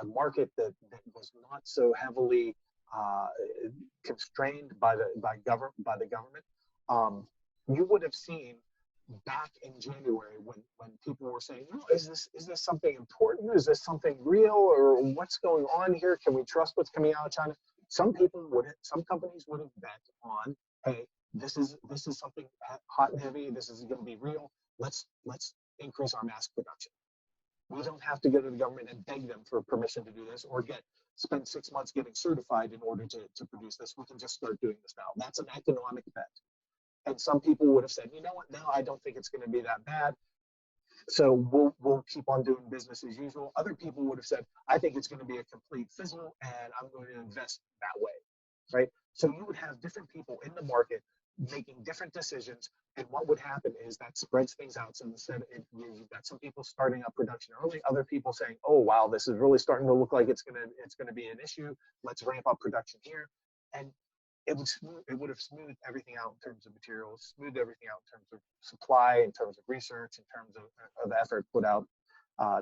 a market that was not so heavily constrained by the government, you would have seen back in January when people were saying, "No, is this something important? Is this something real? Or what's going on here? Can we trust what's coming out of China?" Some companies would have bet on, "Hey, this is something hot and heavy. This is going to be real. Let's increase our mask production. We don't have to go to the government and beg them for permission to do this, or spend 6 months getting certified in order to produce this. We can just start doing this now." That's an economic bet. And some people would have said, "You know what? No, I don't think it's going to be that bad. So we'll keep on doing business as usual." Other people would have said, "I think it's going to be a complete fizzle, and I'm going to invest that way." Right? So you would have different people in the market making different decisions, and what would happen is that spreads things out. So instead, you've got some people starting up production early, other people saying, "Oh wow, this is really starting to look like it's gonna be an issue. Let's ramp up production here," and it would have smoothed everything out in terms of materials, smoothed everything out in terms of supply, in terms of research, in terms of effort put out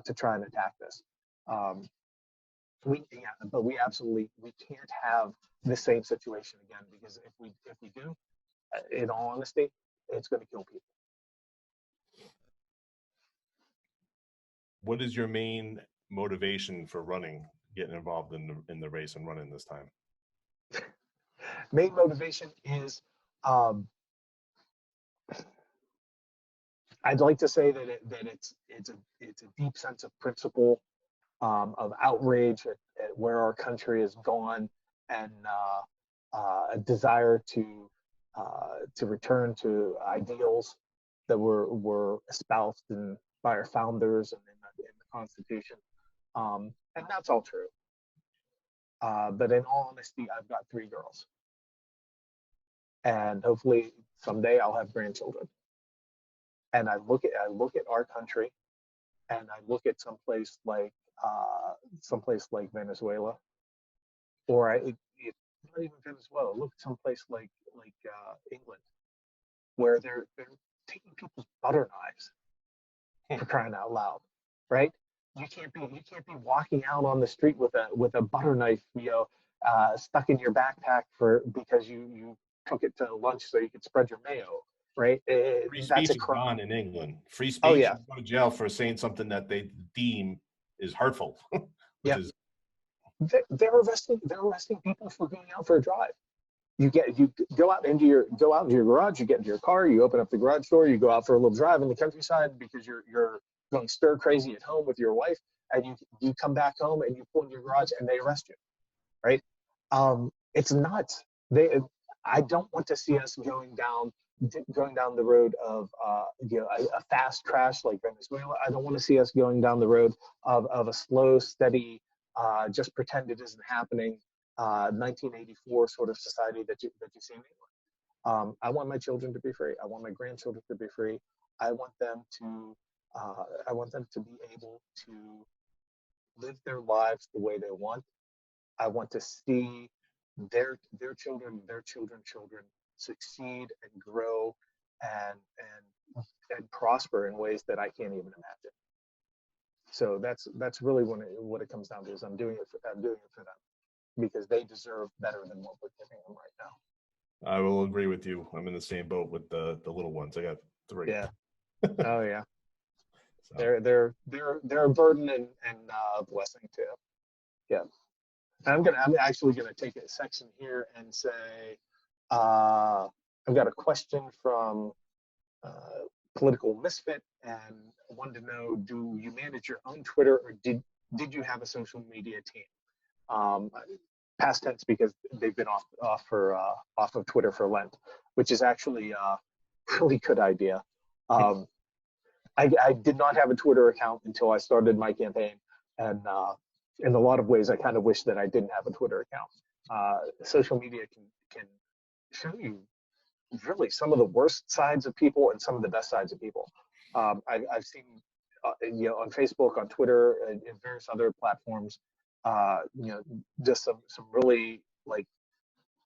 to try and attack this. But we can't have the same situation again, because if we do, in all honesty, it's going to kill people. What is your main motivation for getting involved in the race and running this time? Main motivation is, I'd like to say that it's a deep sense of principle, of outrage at where our country has gone, and a desire to return to ideals that were espoused in by our founders and in the Constitution. And that's all true. But in all honesty, I've got 3 girls. And hopefully someday I'll have grandchildren. And I look at our country, and I look at someplace like Venezuela, or not even Venezuela. Look at someplace like England, where they're taking people's butter knives, for crying out loud, right? You can't be walking out on the street with a butter knife, stuck in your backpack because you took it to lunch so you could spread your mayo, right? Free That's speech a is crime. gone in England. Free speech, Oh, yeah. you go to jail for saying something that they deem is hurtful. Yeah. They're arresting people for going out for a drive. You go out into your garage, you get into your car, you open up the garage door, you go out for a little drive in the countryside because you're going stir crazy at home with your wife, and you come back home and you pull in your garage and they arrest you, right? It's nuts. I don't want to see us going down the road of a fast crash like Venezuela. I don't want to see us going down the road of a slow, steady, just pretend it isn't happening, 1984 sort of society that you see in England. I want my children to be free. I want my grandchildren to be free. I want them to be able to live their lives the way they want. I want to see their children succeed and grow and prosper in ways that I can't even imagine. So that's really what it comes down to, is I'm doing it for them because they deserve better than what we're giving them right now. I will agree with you. I'm in the same boat with the little ones. I got 3. Yeah. Oh yeah. So. They're a burden and a blessing too. Yeah. I'm actually gonna take a section here and say, I've got a question from Political Misfit, and I wanted to know, do you manage your own Twitter, or did you have a social media team? Past tense, because they've been off of Twitter for Lent, which is actually a really good idea. I did not have a Twitter account until I started my campaign, and in a lot of ways, I kind of wish that I didn't have a Twitter account. Social media can show you really some of the worst sides of people and some of the best sides of people. I've seen, on Facebook, on Twitter, and various other platforms, just some really like,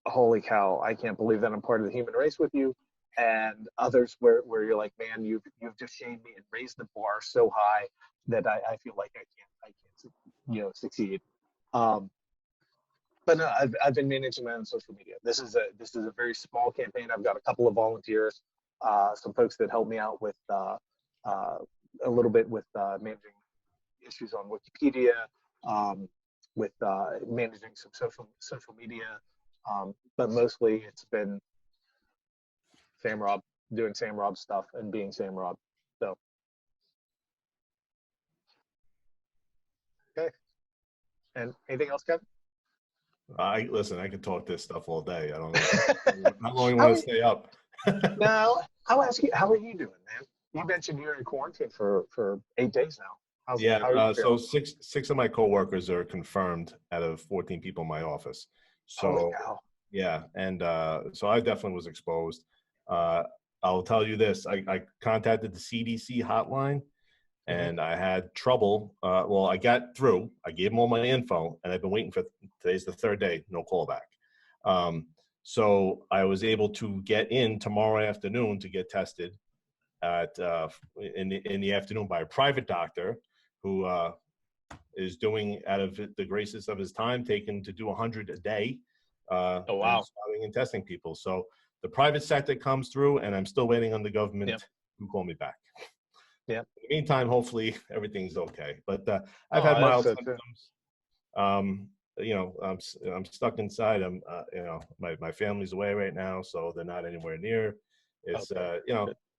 holy cow, I can't believe that I'm part of the human race with you. And others where you're like, man, you've just shamed me and raised the bar so high that I feel like I can't succeed. But no, I've been managing my own social media. This is a very small campaign. I've got a couple of volunteers, some folks that help me out with a little bit with managing issues on Wikipedia, with managing some social media, but mostly it's been Sam Robb, doing Sam Robb stuff and being Sam Robb. So, okay. And anything else, Kevin? Listen, I could talk this stuff all day. I don't know how long you want to stay up. No, I'll ask you, how are you doing, man? You mentioned you're in quarantine for 8 days now. So six of my coworkers are confirmed out of 14 people in my office. So yeah, and so I definitely was exposed. I'll tell you this: I contacted the CDC hotline, and I had trouble. Well, I got through. I gave them all my info, and I've been waiting for today's the 3rd day, no callback. So I was able to get in tomorrow afternoon to get tested at in the afternoon by a private doctor who is doing, out of the graces of his time, taken to do 100 a day. Oh wow! And testing people. So the private sector comes through, and I'm still waiting on the government to call me back. Yeah. In the meantime, hopefully everything's okay. But I've had mild symptoms. I'm stuck inside. My family's away right now, so they're not anywhere near. It's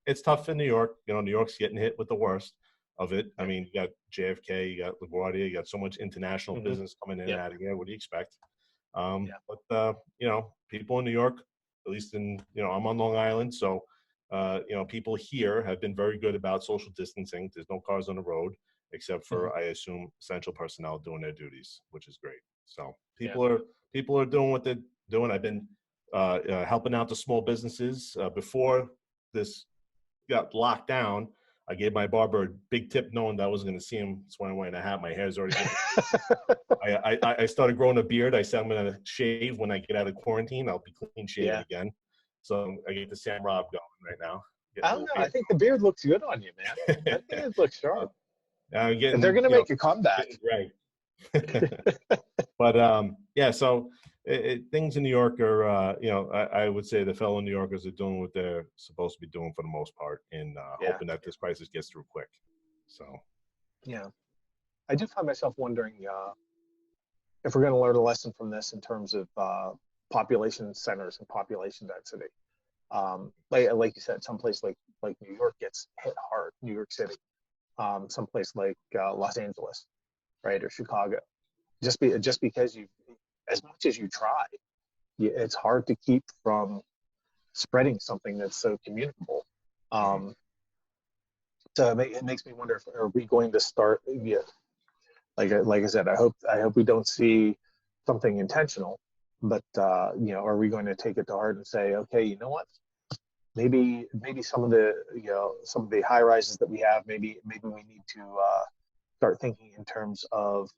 it's tough in New York. New York's getting hit with the worst of it. I mean, you got JFK, you got LaGuardia, you got so much international business coming in and out of here. What do you expect? But people in New York, at least I'm on Long Island, so people here have been very good about social distancing. There's no cars on the road except for, I assume, essential personnel doing their duties, which is great. So people are doing what they're doing. I've been helping out the small businesses before this got locked down. I gave my barber a big tip, knowing that I wasn't going to see him. That's why I'm wearing a hat. My hair's already. I started growing a beard. I said I'm going to shave when I get out of quarantine. I'll be clean shaven again. So I get the Sam Robb going right now. I don't know. I think the beard looks good on you, man. I think it looks sharp. They're going to make a comeback. Right. But so things in New York are, I would say the fellow New Yorkers are doing what they're supposed to be doing for the most part, and hoping that this crisis gets through quick. So, yeah, I do find myself wondering if we're going to learn a lesson from this in terms of population centers and population density. Like you said, someplace like New York gets hit hard. New York City, someplace like Los Angeles, right, or Chicago. Just because you, as much as you try, it's hard to keep from spreading something that's so communicable. So it makes me wonder, are we going to start? Yeah, like I said, I hope we don't see something intentional, but are we going to take it to heart and say, okay, you know what? Maybe some of the high rises that we have, maybe we need to start thinking in terms of,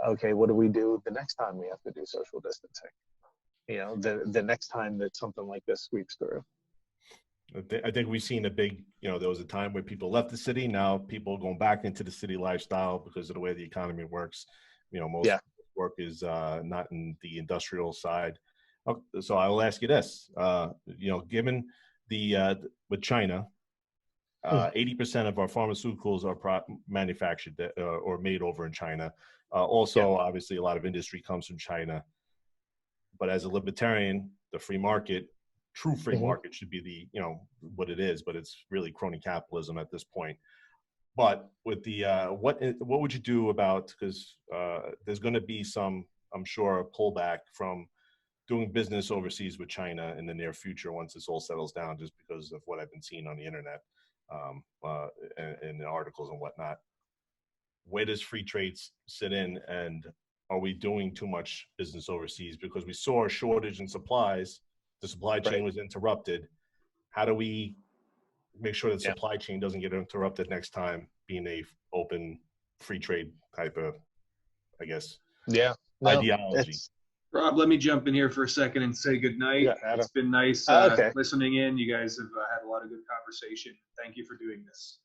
okay, what do we do the next time we have to do social distancing? The next time that something like this sweeps through. I think we've seen a big, there was a time where people left the city. Now people are going back into the city lifestyle because of the way the economy works. Most work is not in the industrial side. So I will ask you this, given with China, 80% of our pharmaceuticals are manufactured or made over in China. Obviously, a lot of industry comes from China. But as a libertarian, the free market, true free market should be what it is, but it's really crony capitalism at this point. But with the what would you do about, because there's going to be some, I'm sure, pullback from doing business overseas with China in the near future once this all settles down, just because of what I've been seeing on the internet and the articles and whatnot. Where does free trade sit in, and are we doing too much business overseas? Because we saw a shortage in supplies, the supply chain was interrupted. How do we make sure that supply chain doesn't get interrupted next time, being a open free trade type of, I guess, ideology? Rob, let me jump in here for a second and say good night. It's been nice listening in. You guys have had a lot of good conversation. Thank you for doing this.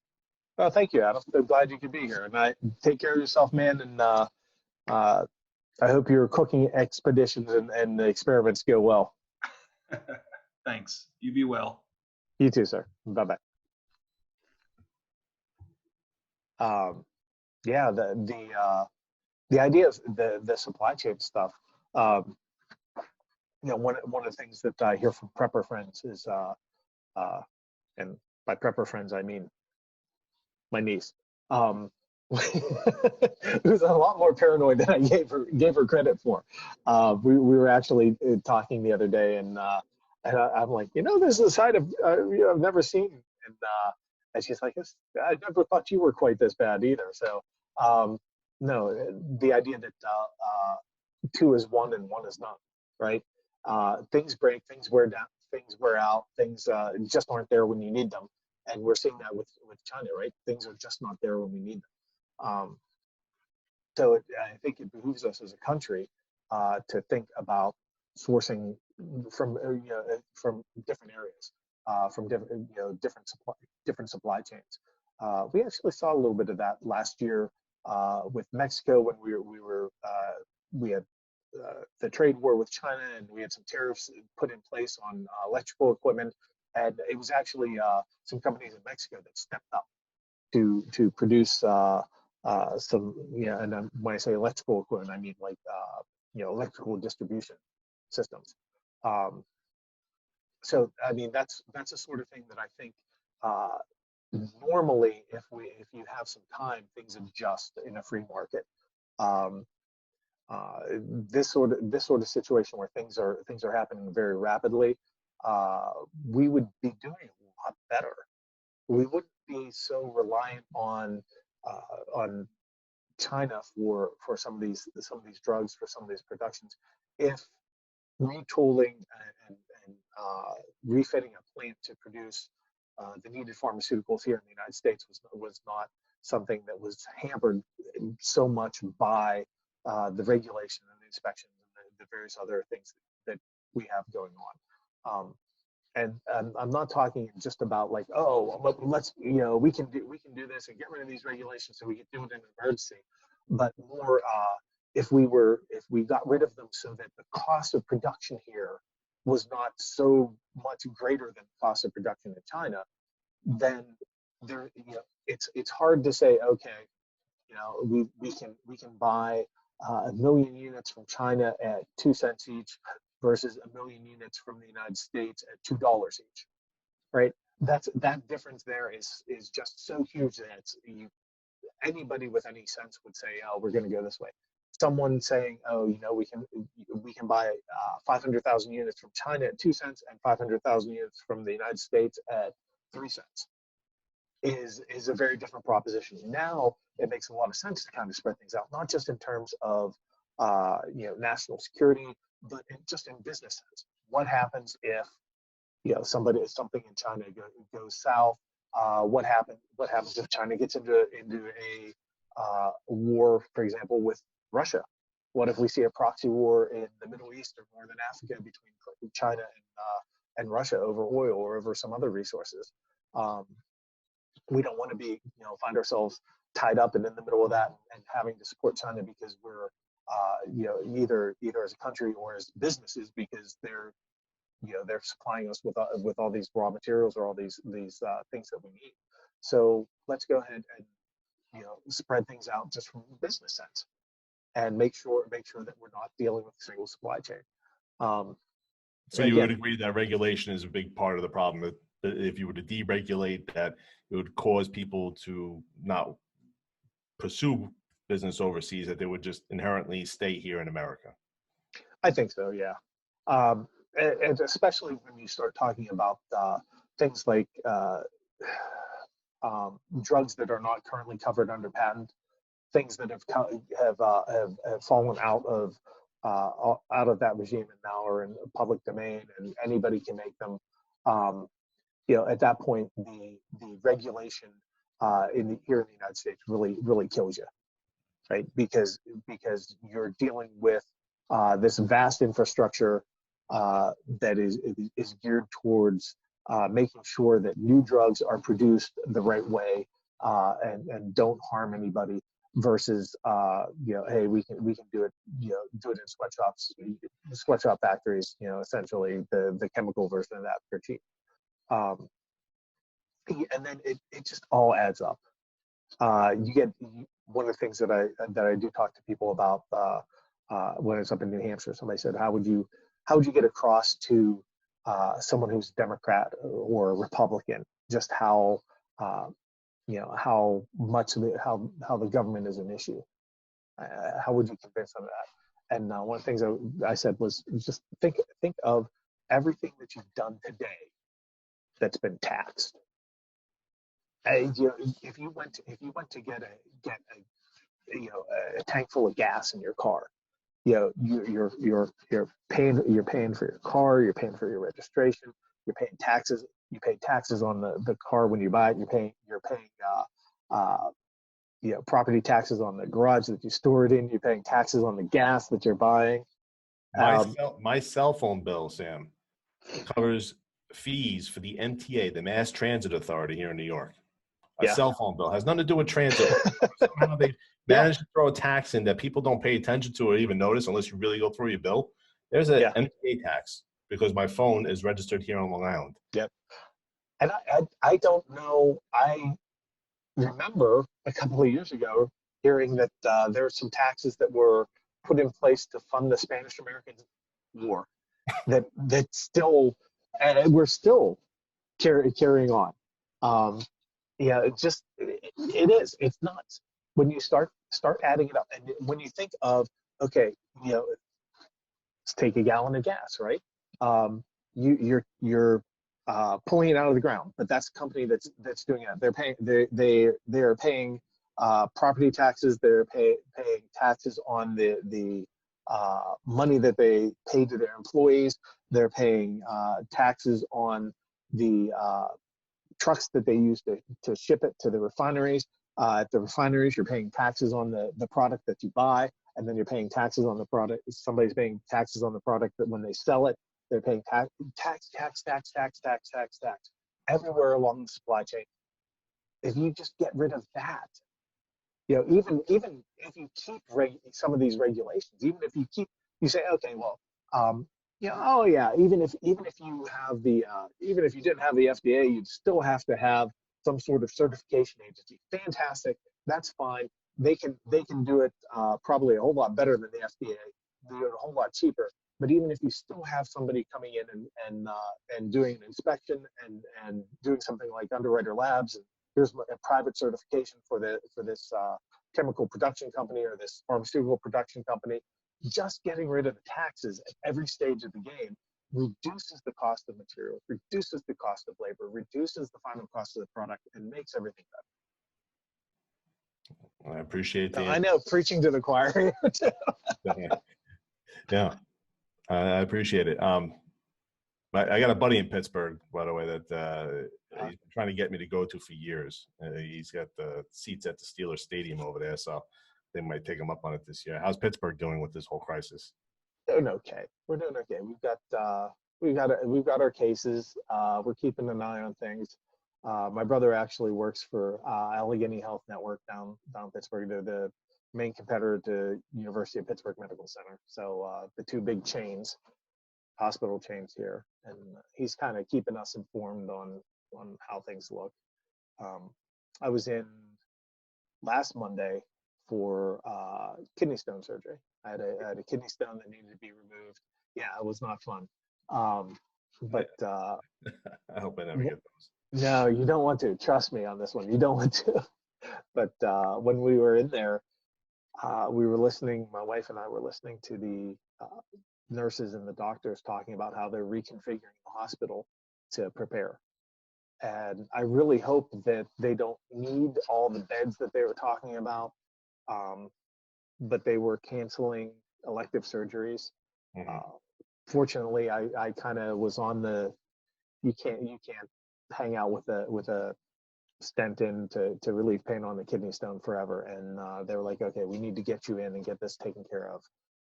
Well, thank you, Adam. I'm glad you could be here. And I take care of yourself, man. And I hope your cooking expeditions and the experiments go well. Thanks. You be well. You too, sir. Bye-bye. The idea of the supply chain stuff. One of the things that I hear from prepper friends is, and by prepper friends I mean my niece, who's a lot more paranoid than I gave her credit for. We were actually talking the other day, and I'm like, this is a side of I've never seen, and she's like, I never thought you were quite this bad either. So no, the idea that 2 is 1 and 1 is none, right? Things break, things wear down, things wear out, things just aren't there when you need them. And we're seeing that with China, right? Things are just not there when we need them. So I think it behooves us as a country to think about sourcing from different areas, from different supply chains. We actually saw a little bit of that last year with Mexico when we had the trade war with China, and we had some tariffs put in place on electrical equipment. And it was actually some companies in Mexico that stepped up to produce some, and when I say electrical equipment, I mean like, electrical distribution systems. So, I mean, that's the sort of thing that I think normally, if you have some time, things adjust in a free market. This sort of situation where things are happening very rapidly, we would be doing a lot better. We wouldn't be so reliant on China for some of these drugs, for some of these productions, if retooling and refitting a plant to produce the needed pharmaceuticals here in the United States was not something that was hampered so much by the regulation and the inspections and the various other things that we have going on. And I'm not talking just about like, oh, let's, we can do this and get rid of these regulations so we can do it in an emergency, but more if we got rid of them so that the cost of production here was not so much greater than the cost of production in China, then it's hard to say, okay, we can buy 1 million units from China at 2 cents each versus 1 million units from the United States at $2 each, right? That difference there is just so huge that anybody with any sense would say, oh, we're going to go this way. Someone saying, oh, we can buy 500,000 units from China at 2 cents and 500,000 units from the United States at 3 cents is a very different proposition. Now it makes a lot of sense to kind of spread things out, not just in terms of national security, but just in business sense. What happens if something in China goes south? What happens if China gets into a war, for example, with Russia? What if we see a proxy war in the Middle East or Northern Africa between China and Russia over oil or over some other resources? We don't want to be, find ourselves tied up and in the middle of that and having to support China because we're, either as a country or as businesses because they're supplying us with all these raw materials or all these things that we need. So let's go ahead and spread things out just from a business sense and make sure that we're not dealing with a single supply chain. So you would agree that regulation is a big part of the problem, that if you were to deregulate that, it would cause people to not pursue business overseas, that they would just inherently stay here in America? I think so, yeah. And especially when you start talking about things like drugs that are not currently covered under patent, things that have fallen out of that regime and now are in the public domain and anybody can make them. At that point, the regulation here in the United States really kills you, right? Because you're dealing with this vast infrastructure that is geared towards making sure that new drugs are produced the right way and don't harm anybody. Versus, hey, we can do it, do it in sweatshop factories, essentially the chemical version of that for cheap. And then it just all adds up. You get one of the things that I do talk to people about when it's up in New Hampshire. Somebody said, how would you get across to someone who's Democrat or Republican just how much how the government is an issue? How would you convince them of that? And one of the things I said was just think of everything that you've done today that's been taxed. If you went to get a tank full of gas in your car, you're paying for your car, you're paying for your registration, you're paying taxes. You pay taxes on the car when you buy it. You're paying property taxes on the garage that you store it in. You're paying taxes on the gas that you're buying. My cell phone bill, Sam, covers fees for the MTA, the Mass Transit Authority here in New York. A cell phone bill has nothing to do with transit. Somehow they managed to throw a tax in that people don't pay attention to or even notice unless you really go through your bill. There's an MTA tax because my phone is registered here on Long Island. Yep. And I don't know. I remember a couple of years ago hearing that there were some taxes that were put in place to fund the Spanish-American War that still we're still carrying on. It's nuts when you start adding it up. And when you think of, okay, let's take a gallon of gas, right? you're pulling it out of the ground, but that's a company that's doing it. They're paying they're paying property taxes. They're paying taxes on the money that they pay to their employees. They're paying taxes on the trucks that they use to ship it to the refineries. At the refineries, you're paying taxes on the product that you buy, and then you're paying taxes on the product. Somebody's paying taxes on the product that when they sell it, they're paying tax everywhere along the supply chain. If you just get rid of that, even if you keep some of these regulations, even if you say, okay, well, oh yeah, even if you have even if you didn't have the FDA, you'd still have to have some sort of certification agency. Fantastic, that's fine. They can do it probably a whole lot better than the FDA. They do it a whole lot cheaper. But even if you still have somebody coming in and doing an inspection and doing something like Underwriter Labs, and here's a private certification for this chemical production company or this pharmaceutical production company, just getting rid of the taxes at every stage of the game reduces the cost of materials, reduces the cost of labor, reduces the final cost of the product, and makes everything better. I appreciate that. I know, preaching to the choir. Yeah, I appreciate it. I got a buddy in Pittsburgh, by the way, that he's been trying to get me to go to for years. He's got the seats at the Steelers Stadium over there, so they might take him up on it this year. How's Pittsburgh doing with this whole crisis? Doing okay. We're doing okay. We've got our cases. We're keeping an eye on things. My brother actually works for Allegheny Health Network down in Pittsburgh. They're the main competitor to University of Pittsburgh Medical Center. So the two big hospital chains here, and he's kind of keeping us informed on how things look. I was in last Monday for kidney stone surgery. I had a kidney stone that needed to be removed. Yeah, it was not fun. But I hope I never get those. No, you don't want to. Trust me on this one. You don't want to. But when we were in there, we were listening. My wife and I were listening to the nurses and the doctors talking about how they're reconfiguring the hospital to prepare. And I really hope that they don't need all the beds that they were talking about. But they were canceling elective surgeries. Mm-hmm. Fortunately, I kind of was on you can't hang out with a stent in to relieve pain on the kidney stone forever. And they were like, okay, we need to get you in and get this taken care of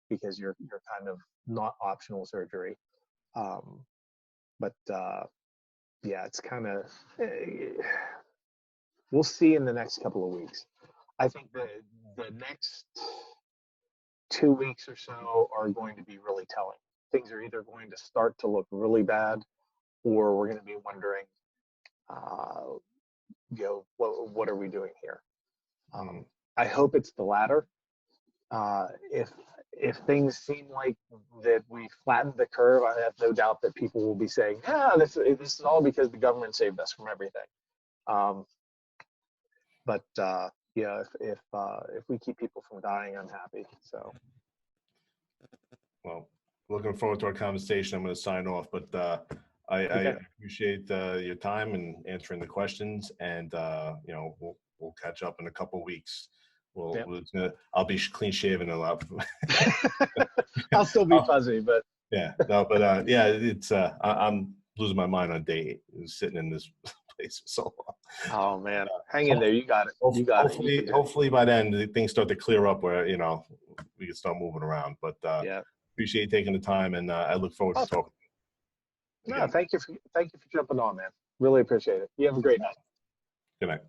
because you're kind of not optional surgery. But yeah, it's kind of, we'll see in the next couple of weeks. I think the next 2 weeks or so are going to be really telling. Things are either going to start to look really bad, or we're going to be wondering, what are we doing here? I hope it's the latter. If things seem like that we flattened the curve, I have no doubt that people will be saying, this is all because the government saved us from everything. But yeah, if we keep people from dying, I'm happy. So, well, looking forward to our conversation. I'm going to sign off, but I appreciate your time and answering the questions, and we'll catch up in a couple of weeks. I'll be clean shaven a lot. I'll still be fuzzy, but yeah, no, but yeah, it's I'm losing my mind on day 8, sitting in this place for so long. Oh man, hang in there. You got it. Hopefully by then things start to clear up where we can start moving around. But yeah, appreciate you taking the time, and I look forward to talking. No, thank you for jumping on, man. Really appreciate it. You have a great night. Good night.